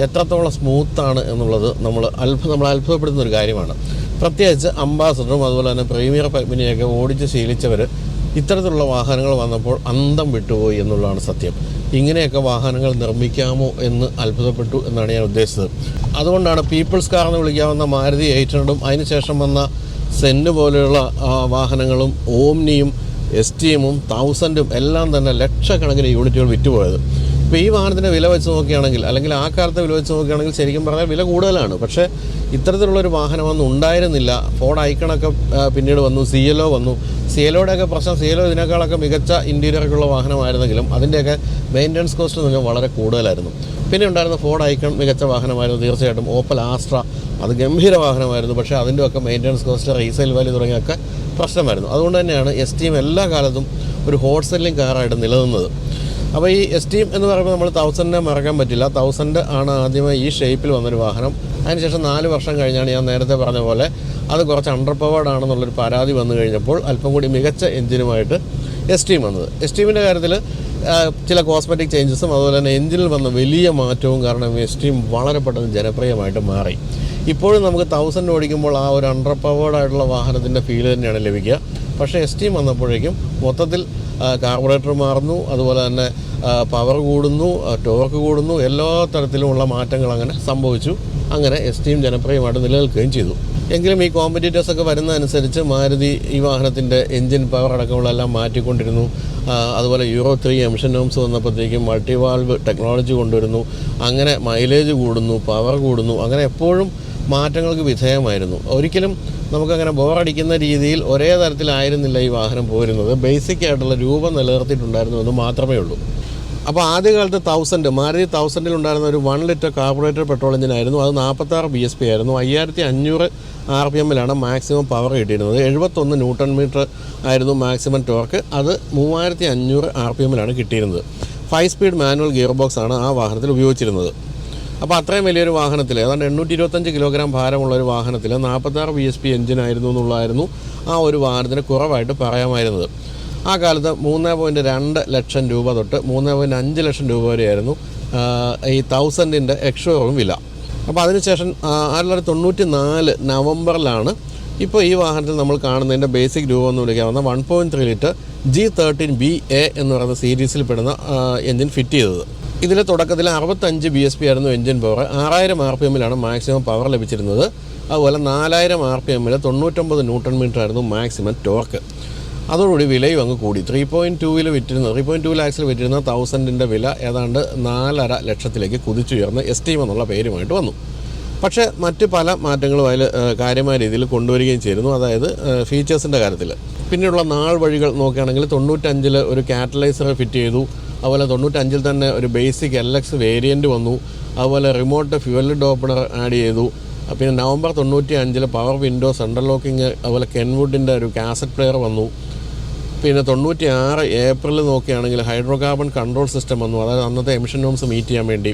എത്രത്തോളം സ്മൂത്താണ് എന്നുള്ളത് നമ്മൾ അത്ഭുതപ്പെടുത്തുന്ന ഒരു കാര്യമാണ്. പ്രത്യേകിച്ച് അംബാസഡറും അതുപോലെ തന്നെ പ്രീമിയർ കമ്പനിയൊക്കെ ഓടിച്ച് ശീലിച്ചവർ ഇത്തരത്തിലുള്ള വാഹനങ്ങൾ വന്നപ്പോൾ അന്തം വിട്ടുപോയി എന്നുള്ളതാണ് സത്യം. ഇങ്ങനെയൊക്കെ വാഹനങ്ങൾ നിർമ്മിക്കാമോ എന്ന് അത്ഭുതപ്പെട്ടു എന്നാണ് ഞാൻ ഉദ്ദേശിച്ചത്. അതുകൊണ്ടാണ് പീപ്പിൾസ് കാർ എന്ന് വിളിക്കാവുന്ന മാരുതി 800ഉം അതിനുശേഷം വന്ന സെന്റ് പോലെയുള്ള വാഹനങ്ങളും ഓംനിയും എസ്റ്റീമും 1000ഉം എല്ലാം തന്നെ ലക്ഷക്കണക്കിന് യൂണിറ്റുകൾ വിറ്റുപോയത്. ഇപ്പോൾ ഈ വാഹനത്തിൻ്റെ വില വെച്ച് നോക്കുകയാണെങ്കിൽ, അല്ലെങ്കിൽ ആ കാലത്തെ വില വെച്ച് നോക്കുകയാണെങ്കിൽ ശരിക്കും പറഞ്ഞാൽ വില കൂടുതലാണ്. പക്ഷേ ഇത്തരത്തിലുള്ളൊരു വാഹനമൊന്നും ഉണ്ടായിരുന്നില്ല. ഫോർഡ് ഐക്കണൊക്കെ പിന്നീട് വന്നു, സിയലോ വന്നു. സിയലോടെയൊക്കെ പ്രശ്നം, സിയലോ ഇതിനേക്കാളൊക്കെ മികച്ച ഇൻറ്റീരിയറൊക്കെയുള്ള വാഹനമായിരുന്നെങ്കിലും അതിൻ്റെയൊക്കെ മെയിൻ്റനൻസ് കോസ്റ്റ് എന്ന് പറഞ്ഞാൽ വളരെ കൂടുതലായിരുന്നു. പിന്നെ ഉണ്ടായിരുന്ന ഫോർഡ് ഐക്കൺ മികച്ച വാഹനമായിരുന്നു തീർച്ചയായിട്ടും. ഓപ്പൽ ആസ്ട്ര അത് ഗംഭീര വാഹനമായിരുന്നു. പക്ഷേ അതിൻ്റെയൊക്കെ മെയിൻ്റനൻസ് കോസ്റ്റ്, റീസെയിൽ വാല്യൂ തുടങ്ങിയൊക്കെ പ്രശ്നമായിരുന്നു. അതുകൊണ്ട് തന്നെയാണ് എസ്റ്റീം എല്ലാ കാലത്തും ഒരു ഹോട്ട് സെല്ലിംഗ് കാറായിട്ട് നിലനിന്നത്. അപ്പോൾ ഈ എസ്റ്റീം എന്ന് പറയുമ്പോൾ നമ്മൾ 1000നെ മറക്കാൻ പറ്റില്ല. 1000 ആണ് ആദ്യമായി ഈ ഷേപ്പിൽ വന്നൊരു വാഹനം. അതിനുശേഷം 4 വർഷം കഴിഞ്ഞാണ് ഞാൻ നേരത്തെ പറഞ്ഞ പോലെ അത് കുറച്ച് അണ്ടർ പവേർഡ് ആണെന്നുള്ളൊരു പരാതി വന്നു കഴിഞ്ഞപ്പോൾ അല്പം കൂടി മികച്ച എഞ്ചിനുമായിട്ട് എസ്റ്റീം വന്നത്. എസ്റ്റീമിൻ്റെ കാര്യത്തിൽ ചില കോസ്മെറ്റിക് ചേഞ്ചസും അതുപോലെ തന്നെ എഞ്ചിനിൽ വന്ന വലിയ മാറ്റവും കാരണം എസ്റ്റീം വളരെ പെട്ടെന്ന് ജനപ്രിയമായിട്ട് മാറി. ഇപ്പോഴും നമുക്ക് 1000 ഓടിക്കുമ്പോൾ ആ ഒരു അണ്ടർ പവേർഡ് ആയിട്ടുള്ള വാഹനത്തിൻ്റെ ഫീൽ തന്നെയാണ് ലഭിക്കുക. പക്ഷേ എസ്റ്റീം വന്നപ്പോഴേക്കും മൊത്തത്തിൽ കാർബറേറ്റർ മാറുന്നു, അതുപോലെ തന്നെ പവർ കൂടുന്നു, ടോർക്ക് കൂടുന്നു, എല്ലാ തരത്തിലുമുള്ള മാറ്റങ്ങൾ അങ്ങനെ സംഭവിച്ചു. അങ്ങനെ എസ്റ്റീം ജനപ്രിയമായിട്ട് നിലനിൽക്കുകയും ചെയ്തു. എങ്കിലും ഈ കോമ്പറ്റീറ്റേഴ്സൊക്കെ വരുന്നതനുസരിച്ച് മാരുതി ഈ വാഹനത്തിൻ്റെ എൻജിൻ പവർ അടക്കമുള്ളതെല്ലാം മാറ്റിക്കൊണ്ടിരുന്നു. അതുപോലെ യൂറോ 3 എമിഷൻ നോംസ് വന്നപ്പോഴത്തേക്കും മൾട്ടിവാൾവ് ടെക്നോളജി കൊണ്ടുവരുന്നു. അങ്ങനെ മൈലേജ് കൂടുന്നു, പവർ കൂടുന്നു, അങ്ങനെ എപ്പോഴും മാറ്റങ്ങൾക്ക് വിധേയമായിരുന്നു. ഒരിക്കലും നമുക്കങ്ങനെ ബോറടിക്കുന്ന രീതിയിൽ ഒരേ തരത്തിലായിരുന്നില്ല ഈ വാഹനം പോരുന്നത്. ബേസിക് ആയിട്ടുള്ള രൂപം നിലനിർത്തിയിട്ടുണ്ടായിരുന്നു എന്ന് മാത്രമേ ഉള്ളൂ. അപ്പോൾ ആദ്യകാലത്ത് 1000 മാരുതി 1000 ഉണ്ടായിരുന്ന ഒരു 1 ലിറ്റർ കാർബറേറ്റർ പെട്രോൾ എഞ്ചിനായിരുന്നു. അത് 46 bhp ആയിരുന്നു. 5500 RPM മാക്സിമം പവർ കിട്ടിയിരുന്നത്. 71 ന്യൂട്ടൺ മീറ്റർ ആയിരുന്നു മാക്സിമം ടോർക്ക്. അത് 3500 RPM കിട്ടിയിരുന്നത്. 5 സ്പീഡ് മാനുവൽ ഗിയർ ബോക്സ് ആണ് ആ വാഹനത്തിൽ ഉപയോഗിച്ചിരുന്നത്. അപ്പോൾ അത്രയും വലിയൊരു വാഹനത്തിൽ ഏതാണ്ട് 825 കിലോഗ്രാം ഭാരമുള്ള ഒരു വാഹനത്തിൽ 46 bhp എഞ്ചിനായിരുന്നു എന്നുള്ളതായിരുന്നു ആ ഒരു വാഹനത്തിന് കുറവായിട്ട് പറയാമായിരുന്നത്. ആ കാലത്ത് 3.2 ലക്ഷം രൂപ തൊട്ട് 3.5 ലക്ഷം രൂപ വരെയായിരുന്നു ഈ 1000-ൻ്റെ എക്സ്ഷോറൂം വില. അപ്പോൾ അതിനുശേഷം 1994 നവംബറിലാണ് ഇപ്പോൾ ഈ വാഹനത്തിൽ നമ്മൾ കാണുന്നതിൻ്റെ ബേസിക് രൂപം എന്ന് വിളിക്കാവുന്ന 1.3 ലിറ്റർ G13BA എന്ന് പറയുന്ന സീരീസിൽ പെടുന്ന എൻജിൻ ഫിറ്റ് ചെയ്തത്. ഇതിൽ തുടക്കത്തിൽ 65 bhp ആയിരുന്നു engine power. 6000 RPM maximum power ലഭിച്ചിരുന്നത്. അതുപോലെ 4000 RPM 99 ന്യൂട്ടൺ മീറ്റർ ആയിരുന്നു മാക്സിമം ടോർക്ക്. അതോടുകൂടി വിലയും അങ്ങ് കൂടി. 3.2 ലാക്സിൽ വിറ്റിരുന്ന 1000-ൻ്റെ വില ഏതാണ്ട് 4.5 ലക്ഷത്തിലേക്ക് കുതിച്ചുയർന്ന് എസ്റ്റീം എന്നുള്ള പേരുമായിട്ട് വന്നു. പക്ഷേ മറ്റ് പല മാറ്റങ്ങളും അതിൽ കാര്യമായ രീതിയിൽ കൊണ്ടുവരികയും ചെയ്തിരുന്നു. അതായത് ഫീച്ചേഴ്സിൻ്റെ കാര്യത്തിൽ പിന്നെയുള്ള നാൾ വഴികൾ നോക്കുകയാണെങ്കിൽ 95-ൽ ഒരു കാറ്റലൈസർ ഫിറ്റ് ചെയ്തു. അതുപോലെ 95-ൽ തന്നെ ഒരു ബേസിക് LX വേരിയൻറ്റ് വന്നു. അതുപോലെ remote fuel lid opener add ചെയ്തു. പിന്നെ നവംബർ 95-ൽ പവർ വിൻഡോ, സെൻട്രൽ ലോക്കിങ്, അതുപോലെ കെൻവുഡിൻ്റെ ഒരു കാസറ്റ് പ്ലെയർ വന്നു. പിന്നെ 96 ഏപ്രിൽ നോക്കുകയാണെങ്കിൽ ഹൈഡ്രോ കാർബൺ കൺട്രോൾ സിസ്റ്റം വന്നു. അതായത് അന്നത്തെ എമിഷൻ നോംസ് മീറ്റ് ചെയ്യാൻ വേണ്ടി.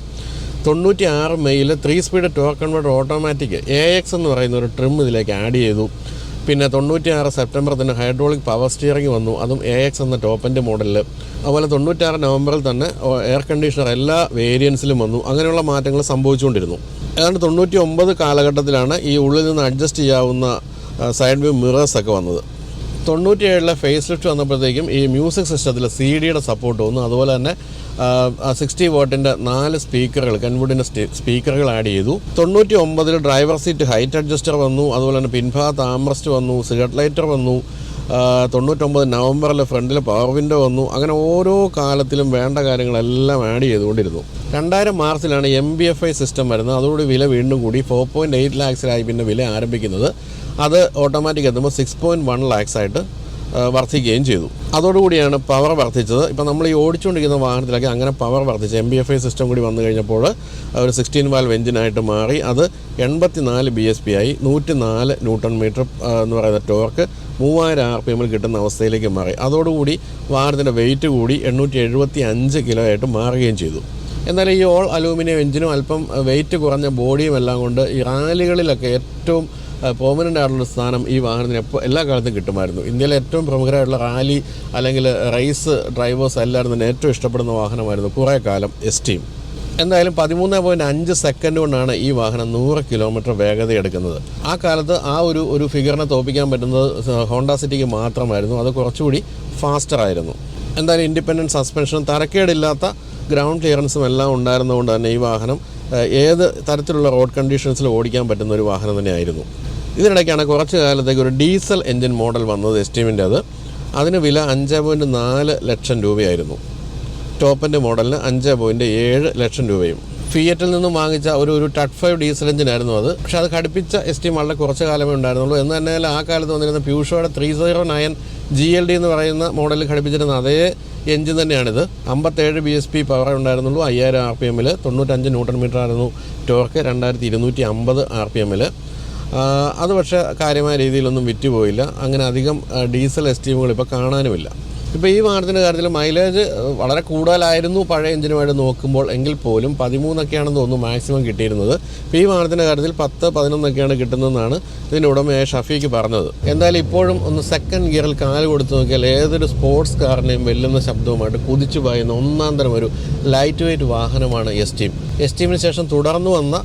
96 മെയ്യിൽ 3 speed torque converter automatic AX എന്ന് പറയുന്ന ഒരു ട്രിം ഇതിലേക്ക് ആഡ് ചെയ്തു. പിന്നെ 96 സെപ്റ്റംബർ തന്നെ ഹൈഡ്രോളിക് പവർ സ്റ്റിയറിംഗ് വന്നു. അതും AX എന്ന ടോപ്പ് എൻഡ് മോഡലിൽ. അതുപോലെ 96 നവംബറിൽ തന്നെ എയർ കണ്ടീഷണർ എല്ലാ വേരിയൻസിലും വന്നു. അങ്ങനെയുള്ള മാറ്റങ്ങൾ സംഭവിച്ചുകൊണ്ടിരുന്നു. ഏതാണ്ട് 99 കാലഘട്ടത്തിലാണ് ഈ ഉള്ളിൽ നിന്ന് അഡ്ജസ്റ്റ് ചെയ്യാവുന്ന സൈഡ് വ്യൂ മിറേഴ്സൊക്കെ വന്നത്. 97-ലെ ഫേസ് ലിഫ്റ്റ് വന്നപ്പോഴത്തേക്കും ഈ മ്യൂസിക് സിസ്റ്റത്തിൽ CD-യുടെ സപ്പോർട്ട് വന്നു. അതുപോലെ തന്നെ 60 വാട്ടിൻ്റെ 4 സ്പീക്കറുകൾ, കെൻവുഡിൻ്റെ സ്പീക്കറുകൾ ആഡ് ചെയ്തു. 99-ൽ ഡ്രൈവർ സീറ്റ് ഹൈറ്റ് അഡ്ജസ്റ്റർ വന്നു. അതുപോലെ തന്നെ പിൻഭാഗത്ത് ആംറസ്റ്റ് വന്നു, സിഗരറ്റ് ലൈറ്റർ വന്നു. 99 നവംബറിൽ ഫ്രണ്ടിൽ പവർ വിൻഡോ വന്നു. അങ്ങനെ ഓരോ കാലത്തിലും വേണ്ട കാര്യങ്ങളെല്ലാം ആഡ് ചെയ്തുകൊണ്ടിരുന്നു. 2000 മാർച്ചിലാണ് MBFI സിസ്റ്റം വരുന്നത്. അതോടുകൂടി വില വീണ്ടും കൂടി 4.8 ലാക്സിലായി പിന്നെ വില ആരംഭിക്കുന്നത്. അത് ഓട്ടോമാറ്റിക് എത്തുമ്പോൾ 6.1 ലാക്സായിട്ട് വർദ്ധിക്കുകയും ചെയ്തു. അതോടുകൂടിയാണ് പവർ വർദ്ധിച്ചത്. ഇപ്പോൾ നമ്മൾ ഈ ഓടിച്ചുകൊണ്ടിരിക്കുന്ന വാഹനത്തിലൊക്കെ അങ്ങനെ പവർ വർദ്ധിച്ചു. MBFI സിസ്റ്റം കൂടി വന്നു കഴിഞ്ഞപ്പോൾ ഒരു 16 വാൽവ് എഞ്ചിനായിട്ട് മാറി. അത് 84 bhp ആയി. 104 ന്യൂട്ടൺ മീറ്റർ എന്ന് പറയുന്ന ടോർക്ക് 3000 RPM കിട്ടുന്ന അവസ്ഥയിലേക്ക് മാറി. അതോടുകൂടി വാഹനത്തിൻ്റെ വെയിറ്റ് കൂടി 875 കിലോ ആയിട്ട് മാറുകയും ചെയ്തു. എന്നാൽ ഈ ഓൾ അലൂമിനിയം എഞ്ചിനും അല്പം വെയിറ്റ് കുറഞ്ഞ ബോഡിയും എല്ലാം കൊണ്ട് ഈ റാലികളിലൊക്കെ ഏറ്റവും പെർമനൻ്റ് ആയിട്ടുള്ള സ്ഥാനം ഈ വാഹനത്തിന് എല്ലാ കാലത്തും കിട്ടുമായിരുന്നു. ഇന്ത്യയിലെ ഏറ്റവും പ്രമുഖരായിട്ടുള്ള റാലി അല്ലെങ്കിൽ റേസ് ഡ്രൈവേഴ്സ് എല്ലാവരും തന്നെ ഏറ്റവും ഇഷ്ടപ്പെടുന്ന വാഹനമായിരുന്നു കുറേ കാലം എസ്റ്റീം. എന്തായാലും 13.5 സെക്കൻഡ് കൊണ്ടാണ് ഈ വാഹനം 100 കിലോമീറ്റർ വേഗത എടുക്കുന്നത്. ആ കാലത്ത് ആ ഒരു ഫിഗറിനെ തോൽപ്പിക്കാൻ പറ്റുന്നത് ഹോണ്ട സിറ്റിക്ക് മാത്രമായിരുന്നു. അത് കുറച്ചുകൂടി ഫാസ്റ്റർ ആയിരുന്നു. എന്തായാലും ഇൻഡിപെൻഡൻറ്റ് സസ്പെൻഷനും തരക്കേടില്ലാത്ത ഗ്രൗണ്ട് ക്ലിയറൻസും എല്ലാം ഉണ്ടായിരുന്നതുകൊണ്ട് തന്നെ ഈ വാഹനം ഏത് തരത്തിലുള്ള റോഡ് കണ്ടീഷൻസിൽ ഓടിക്കാൻ പറ്റുന്ന ഒരു വാഹനം തന്നെയായിരുന്നു. ഇതിനിടയ്ക്കാണ് കുറച്ച് കാലത്തേക്ക് ഒരു ഡീസൽ എൻജിൻ മോഡൽ വന്നത് എസ്റ്റീമിൻ്റെ. അതിന് വില 5.4 ലക്ഷം രൂപയായിരുന്നു. ടോപ്പിൻ്റെ മോഡലിന് 5.7 ലക്ഷം രൂപയും. ഫിയറ്റിൽ നിന്നും വാങ്ങിച്ച ഒരു ടട്ട് 5 ഡീസൽ എഞ്ചിനായിരുന്നു അത്. പക്ഷേ അത് ഘടിപ്പിച്ച എസ്റ്റീം വളരെ കുറച്ച് കാലമേ ഉണ്ടായിരുന്നുള്ളൂ. എന്ന് തന്നെ ആ കാലത്ത് വന്നിരുന്ന പ്യൂഷോയുടെ 309 GLD എന്ന് പറയുന്ന മോഡലിൽ ഘടിപ്പിച്ചിരുന്ന അതേ എഞ്ചിൻ തന്നെയാണിത്. 57 bhp പവർ ഉണ്ടായിരുന്നുള്ളൂ. 5000 RPM 95 ന്യൂട്ടൺ മീറ്റർ ആയിരുന്നു ടോർക്ക്. 2250 RPM. അത് പക്ഷേ കാര്യമായ രീതിയിലൊന്നും വിറ്റുപോയില്ല. അങ്ങനെ അധികം ഡീസൽ എസ്റ്റീമുകൾ ഇപ്പോൾ കാണാനുമില്ല. ഇപ്പോൾ ഈ വാഹനത്തിൻ്റെ കാര്യത്തിൽ മൈലേജ് വളരെ കൂടുതലായിരുന്നു പഴയ എഞ്ചിനുമായിട്ട് നോക്കുമ്പോൾ, എങ്കിൽ പോലും 13ഒക്കെയാണെന്ന് തോന്നുന്നു മാക്സിമം കിട്ടിയിരുന്നത്. ഇപ്പോൾ ഈ വാഹനത്തിൻ്റെ കാര്യത്തിൽ 10-11ഒക്കെയാണ് കിട്ടുന്നതെന്നാണ് ഇതിൻ്റെ ഉടമയായ ഷഫീഖ് പറഞ്ഞത്. എന്തായാലും ഇപ്പോഴും ഒന്ന് സെക്കൻഡ് ഗിയറിൽ കാല് കൊടുത്ത് നോക്കിയാൽ ഏതൊരു സ്പോർട്സ് കാറിനെയും വെല്ലുന്ന ശബ്ദവുമായിട്ട് കുതിച്ചു പായുന്ന ഒന്നാം തരം ഒരു ലൈറ്റ് വെയ്റ്റ് വാഹനമാണ് എസ്റ്റീം. എസ്റ്റീമിന് ശേഷം തുടർന്നു വന്ന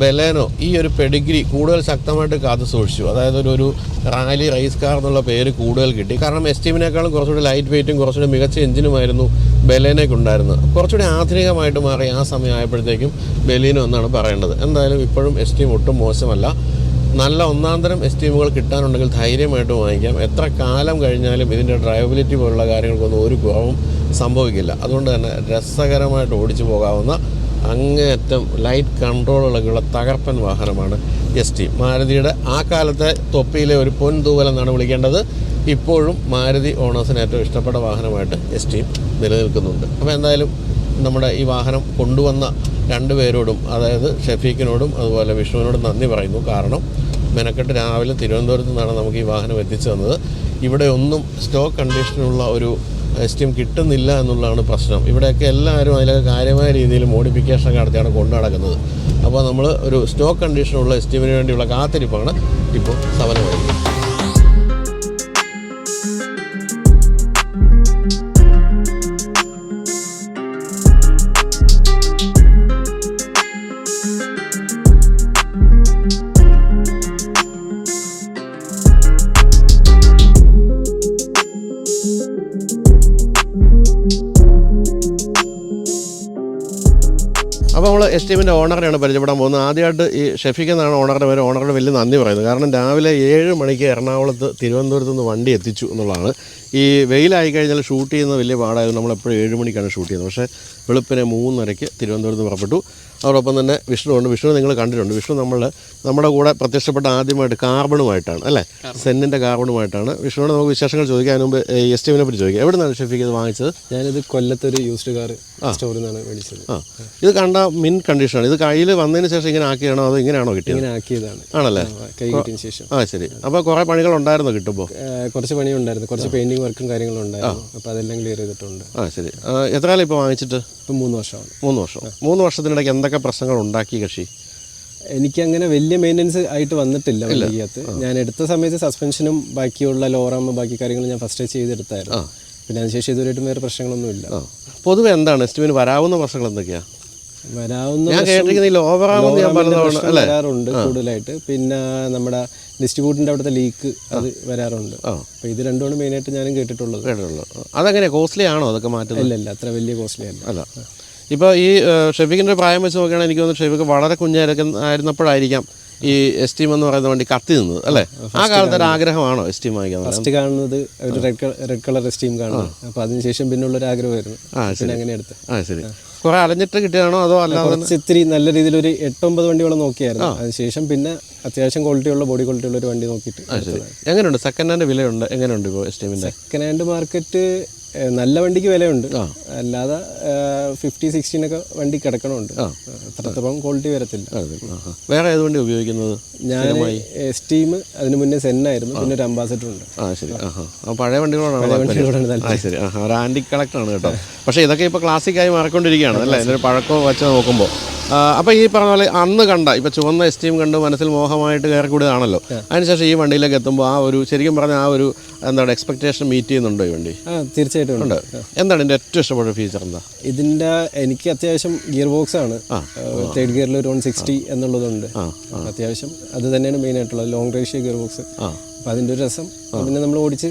ബലേനോ ഈ ഒരു പെഡിഗ്രി കൂടുതൽ ശക്തമായിട്ട് കാത്തു സൂക്ഷിച്ചു. അതായത് ഒരു റാലി റേസ് കാർ എന്നുള്ള പേര് കൂടുതൽ കിട്ടി. കാരണം എസ്റ്റീമിനേക്കാളും കുറച്ചുകൂടി ലൈറ്റ് വെയ്റ്റും കുറച്ചുകൂടി മികച്ച എഞ്ചിനുമായിരുന്നു ബലേനോയ്ക്ക് ഉണ്ടായിരുന്നത്. കുറച്ചുകൂടി ആധുനികമായിട്ട് മാറി ആ സമയമായപ്പോഴത്തേക്കും ബലേനോ എന്നാണ് പറയേണ്ടത്. എന്തായാലും ഇപ്പോഴും എസ്റ്റീം ഒട്ടും മോശമല്ല. നല്ല ഒന്നാന്തരം എസ്റ്റീമുകൾ കിട്ടാനുണ്ടെങ്കിൽ ധൈര്യമായിട്ട് വാങ്ങിക്കാം. എത്ര കാലം കഴിഞ്ഞാലും ഇതിൻ്റെ ഡ്രൈവബിലിറ്റി പോലുള്ള കാര്യങ്ങൾക്കൊന്നും ഒരു കുറവും സംഭവിക്കില്ല. അതുകൊണ്ട് തന്നെ രസകരമായിട്ട് ഓടിച്ചു പോകാവുന്ന അങ്ങേയറ്റം ലൈറ്റ് കൺട്രോളുകളൊക്കെയുള്ള തകർപ്പൻ വാഹനമാണ് എസ്റ്റീം. മാരുതിയുടെ ആ കാലത്തെ തൊപ്പിയിലെ ഒരു പൊൻതൂവൽ എന്നാണ് വിളിക്കേണ്ടത്. ഇപ്പോഴും മാരുതി ഓണേഴ്സിന് ഏറ്റവും ഇഷ്ടപ്പെട്ട വാഹനമായിട്ട് എസ്റ്റീം നിലനിൽക്കുന്നുണ്ട്. അപ്പോൾ എന്തായാലും നമ്മുടെ ഈ വാഹനം കൊണ്ടുവന്ന രണ്ടുപേരോടും, അതായത് ഷഫീഖിനോടും അതുപോലെ വിഷ്ണുവിനോടും നന്ദി പറയുന്നു. കാരണം മെനക്കെട്ട് രാവിലെ തിരുവനന്തപുരത്ത് നിന്നാണ് നമുക്ക് ഈ വാഹനം എത്തിച്ചു തന്നത്. ഇവിടെ ഒന്നും സ്റ്റോക്ക് കണ്ടീഷനുള്ള ഒരു എസ്റ്റീം കിട്ടുന്നില്ല എന്നുള്ളതാണ് പ്രശ്നം. ഇവിടെയൊക്കെ എല്ലാവരും അതിലൊക്കെ കാര്യമായ രീതിയിൽ മോഡിഫിക്കേഷൻ നടത്തിയാണ് കൊണ്ടു നടക്കുന്നത്. അപ്പോൾ നമ്മൾ ഒരു സ്റ്റോക്ക് കണ്ടീഷനുള്ള എസ്റ്റീമിന് വേണ്ടിയുള്ള കാത്തിരിപ്പാണ് ഇപ്പോൾ സഫലമായിരിക്കുന്നത്. അപ്പോൾ നമ്മൾ എസ്റ്റീമിൻ്റെ ഓണറിനെയാണ് പരിചയപ്പെടാൻ പോകുന്നത്. ആദ്യമായിട്ട് ഈ ഷഫീഖ് എന്നാണ് ഓണറുടെ പേര്. ഓണറുടെ വലിയ നന്ദി പറയുന്നത്. കാരണം രാവിലെ 7 മണിക്ക് എറണാകുളത്ത് തിരുവനന്തപുരത്ത് നിന്ന് വണ്ടി എത്തിച്ചു എന്നുള്ളതാണ്. ഈ വെയിലായി കഴിഞ്ഞാൽ ഷൂട്ട് ചെയ്യുന്നത് വലിയ പാടായിരുന്നു. നമ്മളെപ്പോഴും 7 മണിക്കാണ് ഷൂട്ട് ചെയ്യുന്നത്. പക്ഷേ വെളുപ്പിനെ 3:30 തിരുവനന്തപുരത്ത് പുറപ്പെട്ടു. അതോടൊപ്പം തന്നെ വിഷ്ണുണ്ട്. വിഷ്ണു നിങ്ങൾ കണ്ടിട്ടുണ്ട്. വിഷ്ണു നമ്മുടെ കൂടെ പ്രത്യക്ഷപ്പെട്ട ആദ്യമായിട്ട് കാർബണുമായിട്ടാണ് അല്ലേ, സെന്നിൻ്റെ കാർബണുമായിട്ടാണ്. വിഷ്ണുവിനോട് നമുക്ക് വിശേഷങ്ങൾ ചോദിക്കാൻ മുമ്പ് എസ്റ്റീമിനെ പറ്റി ചോദിക്കാം. എവിടെ നിന്നാണ് ഷഫീഖ് ഇത് വാങ്ങിച്ചത്? ഞാനിത് കൊല്ലത്തൊരു യൂസ്ഡ് കാർ സ്റ്റോറിൽ നിന്നാണ് മേടിച്ചത്. ഇത് കണ്ട മിൻ കണ്ടീഷനാണ്. ഇത് കയ്യിൽ വന്നതിന് ശേഷം ഇങ്ങനെ ആക്കിയാണോ അതോ ഇങ്ങനെയാണോ കിട്ടിയത്? ഇങ്ങനെ ആക്കിയതാണ്. ആണല്ലേ, കൈ കിട്ടിയതിന് ശേഷം. ശരി. അപ്പോൾ കുറേ പണികൾ ഉണ്ടായിരുന്നോ കിട്ടുമ്പോൾ? കുറച്ച് പണിയുണ്ടായിരുന്നു, കുറച്ച് പെയിന്റിങ് വർക്കും കാര്യങ്ങളും ഉണ്ടായിരുന്നു. അപ്പോൾ അതെല്ലാം ക്ലിയർ ചെയ്തിട്ടുണ്ട്. ശരി. എത്ര കാലം ഇപ്പോൾ വാങ്ങിച്ചിട്ട്? ഇപ്പം 3 വർഷമാണ്. 3 വർഷം. 3 വർഷത്തിനിടയ്ക്ക് എന്തൊക്കെ പ്രശ്നങ്ങൾ ഉണ്ടാക്കി കക്ഷി? എനിക്കങ്ങനെ വലിയ മെയിൻ്റനൻസ് ആയിട്ട് വന്നിട്ടില്ല വണ്ടിക്കകത്ത്. ഞാൻ എടുത്ത സമയത്ത് സസ്പെൻഷനും ബാക്കിയുള്ള ലോറാം ബാക്കി കാര്യങ്ങളും ഞാൻ ഫസ്റ്റ് ചെയ്തെടുത്തായിരുന്നു. പിന്നെ അതിനുശേഷം ഇതുവരെയായിട്ടും വേറെ പ്രശ്നങ്ങളൊന്നുമില്ല. പൊതുവെ എന്താണ് എസ്റ്റീമിന് വരാവുന്ന പ്രശ്നങ്ങൾ എന്തൊക്കെയാണ്? വരാവുന്ന വരാറുണ്ട് കൂടുതലായിട്ട്. പിന്നെ നമ്മുടെ ഡിസ്ട്രിബ്യൂട്ടറിൻ്റെ അവിടുത്തെ ലീക്ക് അത് വരാറുണ്ട്. അപ്പോൾ ഇത് രണ്ടുമാണ് മെയിനായിട്ട് ഞാനും കേട്ടിട്ടുള്ളത്. അതെങ്ങനെയാണ്, കോസ്റ്റ്ലി ആണോ അതൊക്കെ മാറ്റുന്നത്? ഇല്ല, അത്ര വലിയ കോസ്റ്റ്ലി അല്ല. ഇപ്പോൾ ഈ ഷഫീഖിൻ്റെ പ്രായം വെച്ച് നോക്കുകയാണെങ്കിൽ എനിക്ക് തോന്നുന്നു ഷഫീഖ് വളരെ കുഞ്ഞായിരുന്നപ്പോഴായിരിക്കാം ഈ എസ്റ്റീം എന്ന് പറയുന്ന വണ്ടി കത്തി നിന്നത് അല്ലേ? ആ കാലത്ത് ഒരു ആഗ്രഹമാണോ എസ്റ്റീം വാങ്ങിക്കുന്നത്? ഫസ്റ്റ് കാണുന്നത് ഒരു റെഡ് കളർ എസ്റ്റീം കാണുന്നത്. അപ്പോൾ അതിനുശേഷം പിന്നുള്ളൊരു ആഗ്രഹമായിരുന്നു. അങ്ങനെ എടുത്ത്. ശരി. കുറെ അലഞ്ഞിട്ട് കിട്ടിയാണോ അതോ അല്ലാതെ? ഇത്തിരി നല്ല രീതിയിൽ ഒരു 8-9 വണ്ടിയോളം നോക്കിയായിരുന്നു. അതിനുശേഷം പിന്നെ അത്യാവശ്യം ക്വാളിറ്റിയുള്ള ബോഡി ക്വാളിറ്റിയുള്ള ഒരു വണ്ടി നോക്കിയിട്ട്. എങ്ങനെയുണ്ട് സെക്കൻഡ് ഹാൻഡ് വിലയുണ്ട്? എങ്ങനെയുണ്ട് ഇപ്പോൾ എസ്റ്റീമിൻ്റെ സെക്കൻഡ് ഹാൻഡ് മാർക്കറ്റ്? നല്ല വണ്ടിക്ക് വിലയുണ്ട്, അല്ലാതെ 50-60 വണ്ടി കിടക്കണമുണ്ട്. അത്രത്തോളം ക്വാളിറ്റി വരത്തില്ല. വേറെ ഏത് വണ്ടി ഉപയോഗിക്കുന്നത്? ഞാൻ എസ്റ്റീം, അതിന് മുന്നേ സെന്നായിരുന്നു, പിന്നെ ഒരു അംബാസഡർ ഉണ്ട്. ശരി. പഴയ വണ്ടികളോടാണ്. ശരി. ഒരു ആൻറ്റിക് കളക്ടറാണ് കേട്ടോ. പക്ഷേ ഇതൊക്കെ ഇപ്പോൾ ക്ലാസിക്കായി മാറിക്കൊണ്ടിരിക്കുകയാണ് അല്ലേ, ഇതിൻ്റെ പഴക്കം വെച്ച് നോക്കുമ്പോൾ. അപ്പോൾ ഈ പറഞ്ഞ പോലെ അന്ന് കണ്ട ഇപ്പോൾ ചുവന്ന എസ്റ്റീം കണ്ട് മനസ്സിൽ മോഹമായിട്ട് കയറി കൂടിയതാണല്ലോ. അതിനുശേഷം ഈ വണ്ടിയിലേക്ക് എത്തുമ്പോൾ ആ ഒരു ശരിക്കും പറഞ്ഞാൽ ആ ഒരു എന്താണ് എക്സ്പെക്ടേഷൻ മീറ്റ് ചെയ്യുന്നുണ്ടോ ഈ വണ്ടി? തീർച്ചയായിട്ടും ഉണ്ട്. എന്താണ് ഇതിൻ്റെ ഏറ്റവും ഇഷ്ടപ്പെട്ട ഫീച്ചർ എന്താ? ഇതിൻ്റെ എനിക്ക് അത്യാവശ്യം ഗിയർ ബോക്സ് ആണ്. 3rd ഗിയറിൽ ഒരു 160 എന്നുള്ളതുണ്ട്. അത്യാവശ്യം അത് തന്നെയാണ് മെയിൻ ആയിട്ടുള്ളത്, ലോങ് റേഷ്യോ ഗിയർ ബോക്സ്. അപ്പം അതിൻ്റെ ഒരു രസം പിന്നെ നമ്മൾ ഓടിച്ച്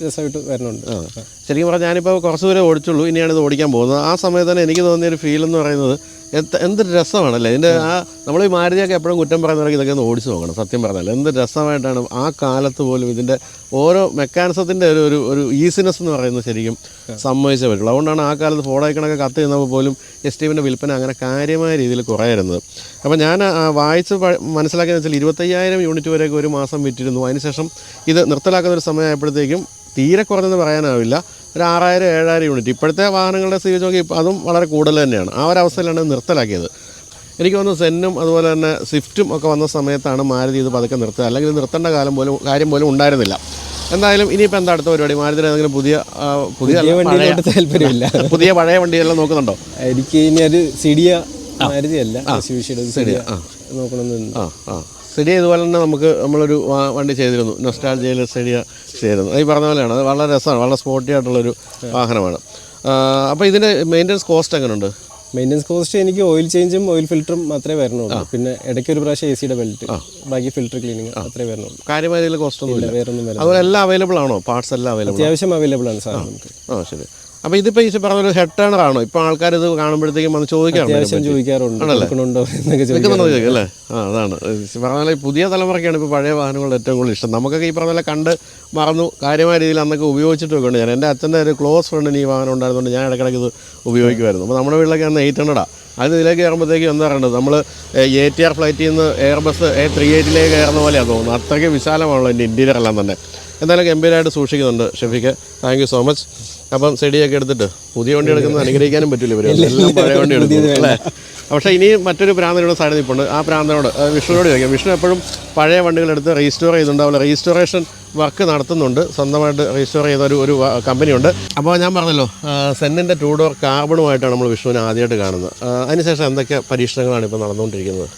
രസമായിട്ട് വരണുണ്ട്. ശരിക്കും പറഞ്ഞാൽ ഞാനിപ്പോൾ കുറച്ച് ദൂരം ഓടിച്ചുള്ളൂ, ഇനിയാണ് ഇത് ഓടിക്കാൻ പോകുന്നത്. ആ സമയത്ത് തന്നെ എനിക്ക് തോന്നിയൊരു ഫീൽ എന്ന് പറയുന്നത് എന്തൊരു രസമാണല്ലേ ഇതിൻ്റെ. നമ്മൾ ഈ മാരുതിയൊക്കെ എപ്പോഴും കുറ്റം പറയുന്നവർക്ക് ഇതൊക്കെ ഒന്ന് ഓടിച്ച് നോക്കണം. സത്യം പറഞ്ഞാൽ എന്ത് രസമായിട്ടാണ് ആ കാലത്ത് പോലും ഇതിൻ്റെ ഓരോ മെക്കാനിസത്തിൻ്റെ ഒരു ഈസിനെസ് എന്ന് പറയുന്നത് ശരിക്കും സമ്മതിച്ചേ പറ്റുള്ളൂ. അതുകൊണ്ടാണ് ആ കാലത്ത് ഫോഡൈക്കണൊക്കെ കത്ത് ചെയ്യുന്നപ്പോൾ പോലും എസ്റ്റീമിൻ്റെ വിൽപ്പന അങ്ങനെ കാര്യമായ രീതിയിൽ കുറയായിരുന്നത്. അപ്പോൾ ഞാൻ വായിച്ച് മനസ്സിലാക്കിയെന്ന് വെച്ചാൽ 25,000 യൂണിറ്റ് വരെയൊക്കെ ഒരു മാസം വിറ്റിരുന്നു. അതിനുശേഷം ഇത് നിർത്തലാക്കുന്നൊരു സമയമായപ്പോഴത്തേക്കും തീരെ കുറഞ്ഞെന്ന് പറയാനാവില്ല, ഒരു 6,000-7,000 യൂണിറ്റ്. ഇപ്പോഴത്തെ വാഹനങ്ങളുടെ സ്ഥിതി നോക്കി അതും വളരെ കൂടുതൽ തന്നെയാണ്. ആ ഒരവസ്ഥയിലാണ് നിർത്തലാക്കിയത്. എനിക്ക് തോന്നുന്നു സെന്നും അതുപോലെ തന്നെ സ്വിഫ്റ്റും ഒക്കെ വന്ന സമയത്താണ് മാരുതി ഇത് പതുക്കെ നിർത്തുക. അല്ലെങ്കിൽ നിർത്തേണ്ട കാര്യം പോലും ഉണ്ടായിരുന്നില്ല. എന്തായാലും ഇനിയിപ്പോൾ എന്താ അടുത്ത പരിപാടി? മാരുതിയുടെ ഏതെങ്കിലും പുതിയ വണ്ടിയിലോട്ട് താല്പര്യമില്ല. പുതിയ പഴയ വണ്ടിയെല്ലാം നോക്കുന്നുണ്ടോ? എനിക്ക് ഇനി ഒരു സിഡിയ മാരുതിയല്ല, സിഡിയ നോക്കണമെന്നുണ്ട്. സെഡിയ ഇതുപോലെ തന്നെ നമ്മളൊരു വണ്ടി ചെയ്തിരുന്നു, നൊസ്റ്റാൾജിയയിൽ സെഡിയ ചെയ്തിരുന്നു. ഈ പറഞ്ഞ പോലെയാണ്, അത് വളരെ രസമാണ്, വളരെ സ്പോർട്ടി ആയിട്ടുള്ളൊരു വാഹനമാണ്. അപ്പോൾ ഇതിൻ്റെ മെയിൻ്റനൻസ് കോസ്റ്റ് എങ്ങനെയുണ്ട്? മെയിൻ്റനൻസ് കോസ്റ്റ് എനിക്ക് ഓയിൽ ചേഞ്ചും ഓയിൽ ഫിൽറ്ററും മാത്രമേ വരണുള്ളൂ. പിന്നെ ഇടയ്ക്ക് ഒരു പ്രാവശ്യം AC യുടെ ബെൽറ്റ്, ബാക്കി ഫിൽറ്റർ ക്ലീനിങ് അത്രേ വരണുള്ളൂ. കാര്യമായ രീതിയിൽ കോസ്റ്റ് ഒന്നും ഇല്ല, വേറൊന്നും വരും. അതുപോലെ എല്ലാം അവൈലബിൾ ആണോ? പാർട്സ് എല്ലാം അവൈലബിൾ? അത്യാവശ്യം അവൈലബിൾ ആണ് സാർ നമുക്ക്. ശരി. അപ്പോൾ ഇതിപ്പോൾ ഈ പറഞ്ഞൊരു ഹെഡ് ടേണർ ആണോ? ഇപ്പോൾ ആൾക്കാർ ഇത് കാണുമ്പോഴത്തേക്കും വന്ന് ചോദിക്കാറുണ്ട് അല്ലേ? അതാണ് പറഞ്ഞാൽ പുതിയ തലമുറയ്ക്കാണ് ഇപ്പോൾ പഴയ വാഹനങ്ങളുടെ ഏറ്റവും കൂടുതൽ ഇഷ്ടം. നമുക്കൊക്കെ ഈ പറഞ്ഞ കണ്ട് മറന്നു, കാര്യമായ രീതിയിൽ അന്നൊക്കെ ഉപയോഗിച്ചിട്ടൊക്കെ ഉണ്ട്. എൻ്റെ അച്ഛൻ്റെ ഒരു ക്ലോസ് ഫ്രണ്ടിന് ഈ വാഹനം ഉണ്ടായിരുന്നുകൊണ്ട് ഞാൻ ഇടയ്ക്കിടയ്ക്ക് ഇത് ഉപയോഗിക്കുമായിരുന്നു. അപ്പോൾ നമ്മുടെ വീട്ടിലൊക്കെ അന്ന് 800 അത് ഇതിലേക്ക് കയറുമ്പോഴത്തേക്കും എന്താ പറയുന്നത്, നമ്മൾ ATR ഫ്ലൈറ്റിൽ നിന്ന് എയർബസ് A380 കയറുന്ന പോലെയാണ് തോന്നുന്നത്. അത്രയ്ക്ക് വിശാലമാണല്ലോ എൻ്റെ ഇൻറ്റീരിയർ എല്ലാം തന്നെ. എന്തായാലും ഗംഭീരമായിട്ട് സൂക്ഷിക്കുന്നുണ്ട് ഷെഫിക്ക്. Thank you so much. അപ്പം സെഡിയൊക്കെ എടുത്തിട്ട് പുതിയ വണ്ടി എടുക്കുന്നത് അനുഗ്രഹിക്കാനും പറ്റില്ല, ഇവർ എല്ലാം പഴയ വണ്ടി എടുക്കും അല്ലേ? പക്ഷേ ഇനിയും മറ്റൊരു പ്രാന്തനോട് സൈഡ് നിൽപ്പുണ്ട്. ആ പ്രാന്തനോട് വിഷ്ണുവിനോട് ചോദിക്കാം. വിഷ്ണു എപ്പോഴും പഴയ വണ്ടികളെടുത്ത് റീസ്റ്റോർ ചെയ്തിട്ടുണ്ടാവില്ല, റീസ്റ്റോറേഷൻ വർക്ക് നടത്തുന്നുണ്ട്, സ്വന്തമായിട്ട് റീസ്റ്റോർ ചെയ്ത ഒരു കമ്പനിയുണ്ട്. അപ്പോൾ ഞാൻ പറഞ്ഞല്ലോ, സെന്നിൻ്റെ 2 ഡോർ കാർബണുമായിട്ടാണ് നമ്മൾ വിഷ്ണുവിനെ ആദ്യമായിട്ട് കാണുന്നത്. അതിനുശേഷം എന്തൊക്കെ പരീക്ഷണങ്ങളാണ് ഇപ്പോൾ നടന്നുകൊണ്ടിരിക്കുന്നത്?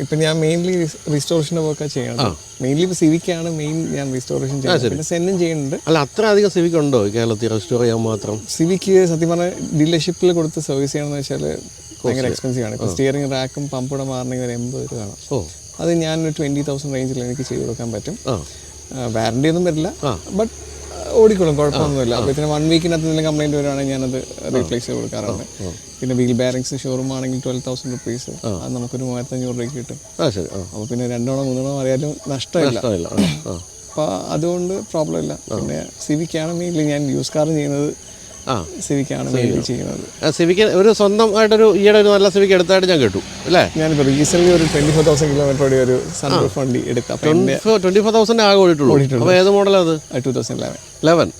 ഇപ്പം ഞാൻ മെയിൻലി റീസ്റ്റോറേഷൻ്റെ വർക്കാണ് ചെയ്യണം. മെയിൻലി ഇപ്പോൾ സിവിക്കാണ് ഞാൻ റീസ്റ്റോറേഷൻ ചെയ്യുന്നത്. പിന്നെ സെന്നും ചെയ്യുന്നുണ്ട്. അല്ല, അത്ര അധികം സിവിക് ഉണ്ടോ കേരളത്തിൽ റീസ്റ്റോർ ചെയ്യാൻ മാത്രം? സിവിക്ക് സത്യം പറഞ്ഞാൽ ഡീലർഷിപ്പിൽ കൊടുത്ത് സർവീസ് ചെയ്യണമെന്ന് വെച്ചാൽ ഭയങ്കര എക്സ്പെൻസീവ് ആണ്. ഇപ്പോൾ സ്റ്റിയറിംഗ് റാക്കും പമ്പൂടെ മാറണമെങ്കിൽ 80 രൂപ വേണം. അത് ഞാനൊരു 20,000 റേഞ്ചിൽ എനിക്ക് ചെയ്ത് കൊടുക്കാൻ പറ്റും. വാറണ്ടി ഒന്നും വരില്ല, ബട്ട് ഓടിക്കോളും, കുഴപ്പമൊന്നുമില്ല. അപ്പോൾ ഇതിന് 1 വീക്കിനകത്ത് എന്തെങ്കിലും കംപ്ലൈൻറ്റ് വരുവാണെങ്കിൽ ഞാനത് റീപ്ലേസ് ചെയ്ത് കൊടുക്കാറുണ്ട്. പിന്നെ വീൽ ബാരിങ്സ് ഷോറൂം ആണെങ്കിൽ 12,000 റുപ്പീസ്, അത് നമുക്കൊരു 3,500 രൂപയ്ക്ക് കിട്ടും. അപ്പോൾ പിന്നെ 2 തവണ അറിയാലും നഷ്ടമില്ല. അപ്പോൾ അതുകൊണ്ട് പ്രോബ്ലം ഇല്ല. പിന്നെ സിവിക്കാണ് മെയിൻലി ഞാൻ യൂസ് കാറും ചെയ്യുന്നത്, സിവിക്കാണ് മെയിൻലി ചെയ്യുന്നത്. സിവിക്ക് ഒരു സ്വന്തമായിട്ടൊരു ഈയിടെ ഒരു നല്ല സിവിക്ക് എടുത്തായിട്ട് ഞാൻ കേട്ടു അല്ലേ? ഞാനിപ്പോൾ റീസെൻ്റ്ലി ഒരു 24,000 കിലോമീറ്ററുടെ ഒരു സൺറൂഫ് വണ്ടി എടുക്കാം. 24,000 ആകെ ഓടിയിട്ടുള്ളൂ. അപ്പോൾ ഏത് മോഡലാണ് അത്? 2011.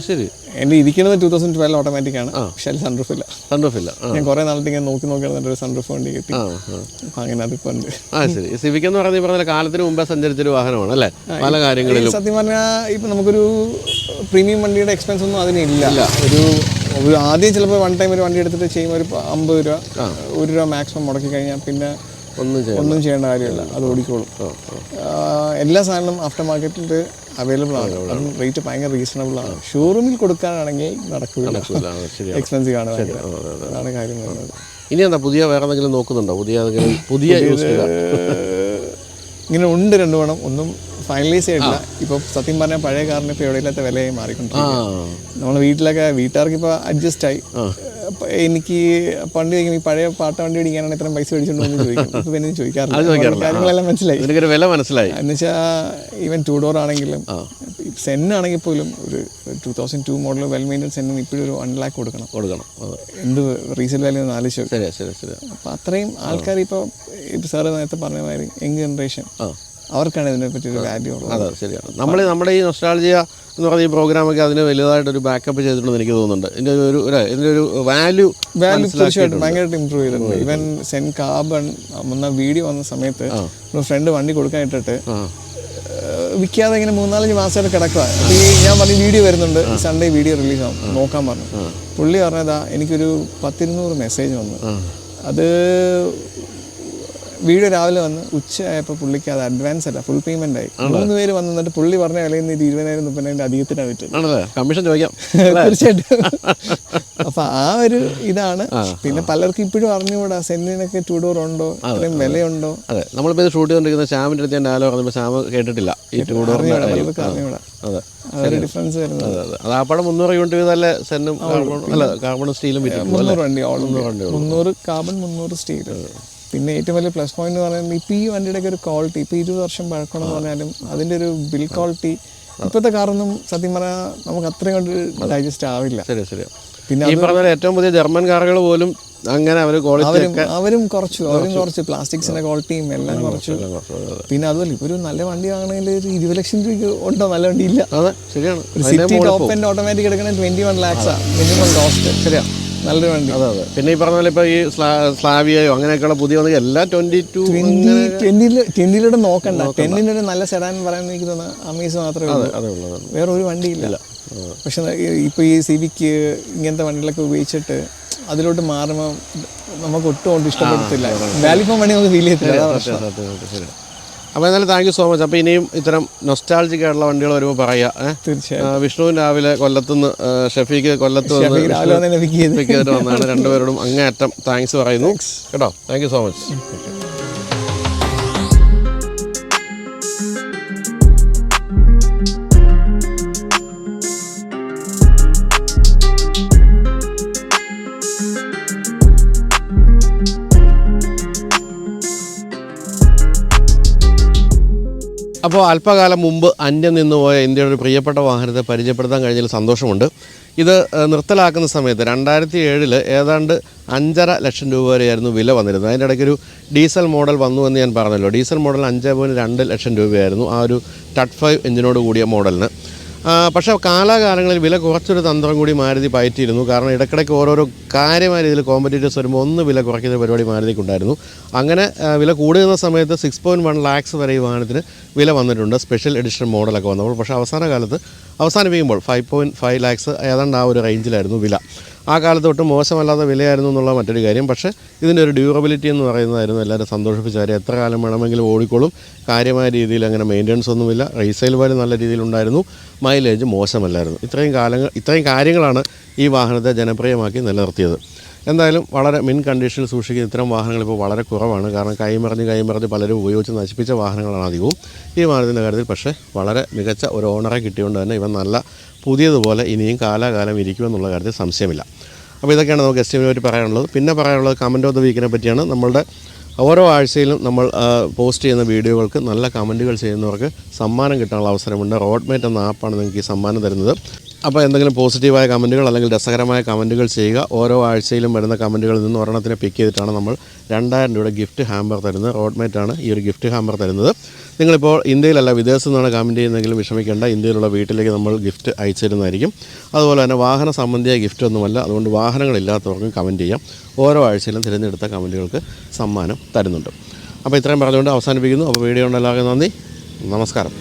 ശരി. എൻ്റെ ഇരിക്കുന്നത് 2012 ഓട്ടോമാറ്റിക് ആണ്, പക്ഷേ സൺറൂഫ് ഇല്ല. ഞാൻ കുറേ നാളത്തെ ഇങ്ങനെ നോക്കി ഒരു സൺറൂഫ് വണ്ടി കിട്ടി. അപ്പം അങ്ങനെ അതിപ്പോൾ ഉണ്ട്. ശരി. സിവിക്ക് എന്ന് പറഞ്ഞാൽ കാലത്തിന് മുമ്പേ സഞ്ചരിച്ചൊരു വാഹനമാണ് അല്ലേ? പല കാര്യങ്ങളിലും സത്യം പറഞ്ഞാൽ ഇപ്പം നമുക്കൊരു പ്രീമിയം വണ്ടിയുടെ എക്സ്പെൻസ് ഒന്നും അതിനില്ല. ഒരു ആദ്യം ചിലപ്പോൾ വൺ ടൈം ഒരു വണ്ടി എടുത്തിട്ട് ചെയ്യുമ്പോൾ ഒരു 50 രൂപ 1 രൂപ മാക്സിമം മുടക്കി കഴിഞ്ഞാൽ പിന്നെ ഒന്നും ചെയ്യേണ്ട കാര്യമില്ല, അത് ഓടിക്കോളും. എല്ലാ സാധനവും ആഫ്റ്റർ മാർക്കറ്റിൽ അവൈലബിൾ ആണ്, അതും റേറ്റ് ഭയങ്കര റീസണബിൾ ആണ്. ഷോറൂമിൽ കൊടുക്കാനാണെങ്കിൽ നടക്കില്ല, എക്സ്പെൻസീവ് ആണ്, അതാണ് കാര്യം വരുന്നത്. ഇനി എന്താ പുതിയ വേറെ എന്തെങ്കിലും നോക്കുന്നുണ്ടോ? പുതിയ ഇങ്ങനെ ഉണ്ട് 2 വേണം, ഒന്നും ഫൈനലൈസ് ചെയ്തിട്ടില്ല. ഇപ്പോൾ സത്യം പറഞ്ഞാൽ പഴയ കാറിന് ഇപ്പോൾ എവിടെയില്ലാത്ത വിലയായി മാറിക്കൊണ്ടിരിക്കും. നമ്മൾ വീട്ടുകാർക്ക് ഇപ്പോൾ അഡ്ജസ്റ്റ് ആയി. എനിക്ക് പണ്ട് ചോദിക്കും, ഈ പഴയ പാട്ട വണ്ടി ഓടിക്കാനാണ് ഇത്രയും പൈസ മേടിച്ചോണ്ട് വന്ന് ചോദിക്കും. ഇപ്പോൾ പിന്നെ ചോദിക്കാറില്ല, കാര്യങ്ങളെല്ലാം മനസ്സിലായി. എന്നുവെച്ചാൽ ഈവൻ 2 ഡോർ ആണെങ്കിലും സെന്നാണെങ്കിൽ പോലും ഒരു 2002 മോഡൽ വെൽ മെയിൻറ്റൻസ് സെന്നിന് ഇപ്പോഴും ഒരു 1 lakh കൊടുക്കണം. എന്ത് റീസെയിൽ വാല്യൂ ഒന്ന് ആലോചിച്ചു. അപ്പോൾ അത്രയും ആൾക്കാർ ഇപ്പോൾ സാറ് നേരത്തെ പറഞ്ഞ മാതിരി യങ് ജനറേഷൻ, അവർക്കാണ് ഇതിനെപ്പറ്റി ഒരു വാല്യൂ ഉള്ളത്. അതെ, ശരിയാണ്. നമ്മുടെ ഈ നൊസ്റ്റാൾജിയ എന്ന് പറഞ്ഞ ഈ പ്രോഗ്രാമൊക്കെ അതിന് വലുതായിട്ടൊരു ബാക്കപ്പ് ചെയ്തിട്ടുണ്ടെന്ന് എനിക്ക് തോന്നുന്നുണ്ട്. ഇതിൻ്റെ ഒരു വാല്യൂ തീർച്ചയായിട്ടും ഭയങ്കരമായിട്ട് ഇമ്പ്രൂവ് ചെയ്തിട്ടുണ്ട്. ഈവൻ സെൻ കാർബൺ വീഡിയോ വന്ന സമയത്ത് ഒരു ഫ്രണ്ട് വണ്ടി കൊടുക്കാനിട്ടിട്ട് വിൽക്കാതെ ഇങ്ങനെ 3-4 മാസമായിട്ട് കിടക്കുക. അപ്പോൾ ഈ ഞാൻ പറഞ്ഞ വീഡിയോ വരുന്നുണ്ട്, സൺഡേ വീഡിയോ റിലീസ് ആവും, നോക്കാൻ പറഞ്ഞു. പുള്ളി പറഞ്ഞതാ എനിക്കൊരു 10-200 മെസ്സേജ് വന്നു. അത് വീഡിയോ രാവിലെ വന്ന് ഉച്ചയായപ്പോൾ പുള്ളിക്ക് അത് അഡ്വാൻസ് അല്ല, ഫുൾ പേയ്മെന്റ് ആയി. 3 പേര് വന്നിട്ട് പുള്ളി പറഞ്ഞ വിലയിൽ നിന്ന് 20,000-30,000 അധികത്തിനാണ് വിറ്റത്. കമ്മീഷൻ ചോദിക്കാം തീർച്ചയായിട്ടും. അപ്പൊ ആ ഒരു ഇതാണ്. പിന്നെ പലർക്കും ഇപ്പോഴും അറിഞ്ഞുകൂടാ സെന്നിനൊക്കെ 2 ഡോർ ഉണ്ടോ, ഇത്രയും വിലയുണ്ടോ. അതെ, നമ്മളിപ്പോൾ ഇത് ഷൂട്ട് ചെയ്തുകൊണ്ടിരിക്കുന്ന ശ്യാമിൻ്റെ അടുത്ത് ഞാൻ ഡയലോഗ് പറഞ്ഞപ്പോൾ ശ്യാം കേട്ടിട്ടില്ല ഈ 2 ഡോർ. അതൊരു ഡിഫറൻസ് വരുന്നത്. അത് ആപ്പാടെ 300 യൂണിറ്റ് വീതമല്ലേ സെന്നും കാർബണും സ്റ്റീലും 300 വണ്ടി, 300 കാർബൺ 300 സ്റ്റീൽ. പിന്നെ ഏറ്റവും വലിയ പ്ലസ് പോയിന്റ് എന്ന് പറയുന്നത് ഇപ്പോൾ ഈ വണ്ടിയുടെയൊക്കെ ഒരു ക്വാളിറ്റി, ഇപ്പോൾ 20 വർഷം പഴക്കണമെന്ന് പറഞ്ഞാലും അതിൻ്റെ ഒരു ബിൽ ക്വാളിറ്റി ഇപ്പോഴത്തെ കാറൊന്നും സത്യം പറഞ്ഞാൽ നമുക്ക് അത്രയും കൊണ്ട് ഡൈജസ്റ്റ് ആവില്ല. പിന്നെ ഈ പറഞ്ഞ ഏറ്റവും പുതിയ ജർമ്മൻ കാറുകൾ പോലും അങ്ങനെ അവരും കുറച്ച് പ്ലാസ്റ്റിക്സിന്റെ ക്വാളിറ്റിയും എല്ലാം കുറച്ചു. പിന്നെ അതുപോലെ ഇപ്പോൾ ഒരു നല്ല വണ്ടി വാങ്ങണമെങ്കിൽ ഒരു 20 ലക്ഷം രൂപയ്ക്ക് ഉണ്ടോ? നല്ല വണ്ടി ഇല്ല. ശരിയാണ്. സിറ്റി ടോപ്പ് എൻഡ് ഓട്ടോമാറ്റിക് എടുക്കണമെങ്കിൽ 21 lakhs മിനിമം കോസ്റ്റ്. ശരിയാ. നല്ലൊരു വണ്ടി. അതെ അതെ. പിന്നെ ഈ പറഞ്ഞ പോലെ ഇപ്പോൾ ഈ സ്ലാവിയയോ അങ്ങനെയൊക്കെയുള്ള പുതിയ വണ്ടി എല്ലാം 20-യുടെ നോക്കണ്ട. 10-ന്റെ ഒരു നല്ല സെഡാൻ പറയാൻ എനിക്ക് തോന്നുന്നത് അമേസ് മാത്രമേ ഉള്ളൂ. വേറെ ഒരു വണ്ടിയില്ല. പക്ഷെ ഇപ്പോൾ ഈ സിവിക്ക് ഇങ്ങനത്തെ വണ്ടികളൊക്കെ ഉപയോഗിച്ചിട്ട് അതിലോട്ട് മാറുമ്പോൾ നമുക്ക് ഒട്ടും ഇഷ്ടപ്പെടത്തില്ല. വാലിഫോം വണ്ടി നമുക്ക് ഫീൽ ചെയ്യത്തില്ല. അപ്പോൾ എന്നാലും താങ്ക് യു സോ മച്ച്. അപ്പോൾ ഇനിയും ഇത്തരം നൊസ്റ്റാൾജിക് ആയിട്ടുള്ള വണ്ടികൾ വരുമ്പോൾ പറയാം. തീർച്ചയായും. വിഷ്ണുവിൻ രാവിലെ കൊല്ലത്തുനിന്ന് ഷഫീഖ് കൊല്ലത്ത് പിക്ക് ചെയ്തിട്ട് വന്നാണ്. രണ്ടുപേരോടും അങ്ങേയറ്റം താങ്ക്സ് പറയുന്നു കേട്ടോ. Thank you so much. അപ്പോൾ അല്പകാലം മുമ്പ് അന്യം നിന്നുപോയ ഇന്ത്യയുടെ ഒരു പ്രിയപ്പെട്ട വാഹനത്തെ പരിചയപ്പെടുത്താൻ കഴിഞ്ഞതിൽ സന്തോഷമുണ്ട്. ഇത് നിർത്തലാക്കുന്ന സമയത്ത് 2007 ഏതാണ്ട് 5.5 ലക്ഷം രൂപ വരെയായിരുന്നു വില വന്നിരുന്നത്. അതിൻ്റെ ഇടയ്ക്കൊരു ഡീസൽ മോഡൽ വന്നു എന്ന് ഞാൻ പറഞ്ഞല്ലോ. ഡീസൽ മോഡൽ 5.2 ലക്ഷം രൂപയായിരുന്നു ആ ഒരു ടട്ട് 5 എഞ്ചിനോട് കൂടിയ മോഡലിന്. പക്ഷേ കാലാകാലങ്ങളിൽ വില കുറച്ചൊരു തന്ത്രം കൂടി മാരുതി പയറ്റിയിരുന്നു. കാരണം ഇടയ്ക്കിടയ്ക്ക് ഓരോരോ കാര്യമായ രീതിയിൽ കോമ്പറ്റീറ്റേഴ്സ് വരുമ്പോൾ ഒന്ന് വില കുറയ്ക്കുന്ന പരിപാടി മാരുതിക്കുണ്ടായിരുന്നു. അങ്ങനെ വില കൂടുന്ന സമയത്ത് 6.1 lakhs വരെ ഈ വാഹനത്തിന് വില വന്നിട്ടുണ്ട്, സ്പെഷ്യൽ എഡിഷൻ മോഡലൊക്കെ വന്നപ്പോൾ. പക്ഷേ അവസാന കാലത്ത് അവസാനിപ്പിക്കുമ്പോൾ 5.5 lakhs ഏതാണ്ട് ആ ഒരു റേഞ്ചിലായിരുന്നു വില. ആ കാലത്ത് തൊട്ട് മോശമല്ലാത്ത വിലയായിരുന്നു എന്നുള്ള മറ്റൊരു കാര്യം. പക്ഷേ ഇതിൻ്റെ ഒരു ഡ്യൂറബിലിറ്റി എന്ന് പറയുന്നതായിരുന്നു എല്ലാവരും സന്തോഷിപ്പിച്ച കാര്യം. എത്ര കാലം വേണമെങ്കിലും ഓടിക്കോളും, കാര്യമായ രീതിയിൽ അങ്ങനെ മെയിൻ്റനൻസ് ഒന്നുമില്ല, റീസെയിൽ വാല്യൂ നല്ല രീതിയിലുണ്ടായിരുന്നു, മൈലേജ് മോശമല്ലായിരുന്നു. ഇത്രയും കാര്യങ്ങളാണ് ഈ വാഹനത്തെ ജനപ്രിയമാക്കി നിലനിർത്തിയത്. എന്തായാലും വളരെ മിൻ കണ്ടീഷനിൽ സൂക്ഷിക്കുന്ന ഇത്തരം വാഹനങ്ങൾ ഇപ്പോൾ വളരെ കുറവാണ്. കാരണം കൈമറിഞ്ഞ് പലരും ഉപയോഗിച്ച് നശിപ്പിച്ച വാഹനങ്ങളാണ് അധികവും. ഈ വാഹനത്തിൻ്റെ കാര്യത്തിൽ പക്ഷേ വളരെ മികച്ച ഒരു ഓണറെ കിട്ടിയതുകൊണ്ട് തന്നെ ഇവൻ നല്ല പുതിയതുപോലെ ഇനിയും കാലാകാലം ഇരിക്കുമെന്നുള്ള കാര്യത്തിൽ സംശയമില്ല. അപ്പോൾ ഇതൊക്കെയാണ് നമുക്ക് എസ്റ്റിമിനെ പറ്റി പറയാനുള്ളത്. പിന്നെ പറയാനുള്ളത് കമൻറ്റ് ഓഫ് ദ വീക്കിനെ പറ്റിയാണ്. നമ്മളുടെ ഓരോ ആഴ്ചയിലും നമ്മൾ പോസ്റ്റ് ചെയ്യുന്ന വീഡിയോകൾക്ക് നല്ല കമൻറ്റുകൾ ചെയ്യുന്നവർക്ക് സമ്മാനം കിട്ടാനുള്ള അവസരമുണ്ട്. റോഡ്മേറ്റ് എന്ന ആപ്പാണ് നിങ്ങൾക്ക് ഈ സമ്മാനം തരുന്നത്. അപ്പോൾ എന്തെങ്കിലും പോസിറ്റീവായ കമൻറ്റുകൾ അല്ലെങ്കിൽ രസകരമായ കമൻറ്റുകൾ ചെയ്യുക. ഓരോ ആഴ്ചയിലും വരുന്ന കമൻറ്റുകളിൽ നിന്ന് ഒരെണ്ണത്തിനെ പിക്ക് ചെയ്തിട്ടാണ് നമ്മൾ 2000 രൂപയുടെ ഗിഫ്റ്റ് ഹാമ്പർ തരുന്നത്. റോഡ്മേറ്റാണ് ഈ ഒരു ഗിഫ്റ്റ് ഹാമ്പർ തരുന്നത്. നിങ്ങളിപ്പോൾ ഇന്ത്യയിലല്ല വിദേശത്തു നിന്നാണ് കമൻറ്റ് ചെയ്യുന്നതെങ്കിലും വിഷമിക്കേണ്ട, ഇന്ത്യയിലുള്ള വീട്ടിലേക്ക് നമ്മൾ ഗിഫ്റ്റ് അയച്ചു തരുന്നതായിരിക്കും. അതുപോലെ തന്നെ വാഹന സംബന്ധിയായ ഗിഫ്റ്റ് ഒന്നുമല്ല, അതുകൊണ്ട് വാഹനങ്ങളില്ലാത്തവർക്കും കമൻറ്റ് ചെയ്യാം. ഓരോ ആഴ്ചയിലും തിരഞ്ഞെടുത്ത കമൻറ്റുകൾക്ക് സമ്മാനം തരുന്നുണ്ട്. അപ്പോൾ ഇത്രയും പറഞ്ഞുകൊണ്ട് അവസാനിപ്പിക്കുന്നു. അപ്പോൾ വീഡിയോ കൊണ്ട് എല്ലാവർക്കും നന്ദി, നമസ്കാരം.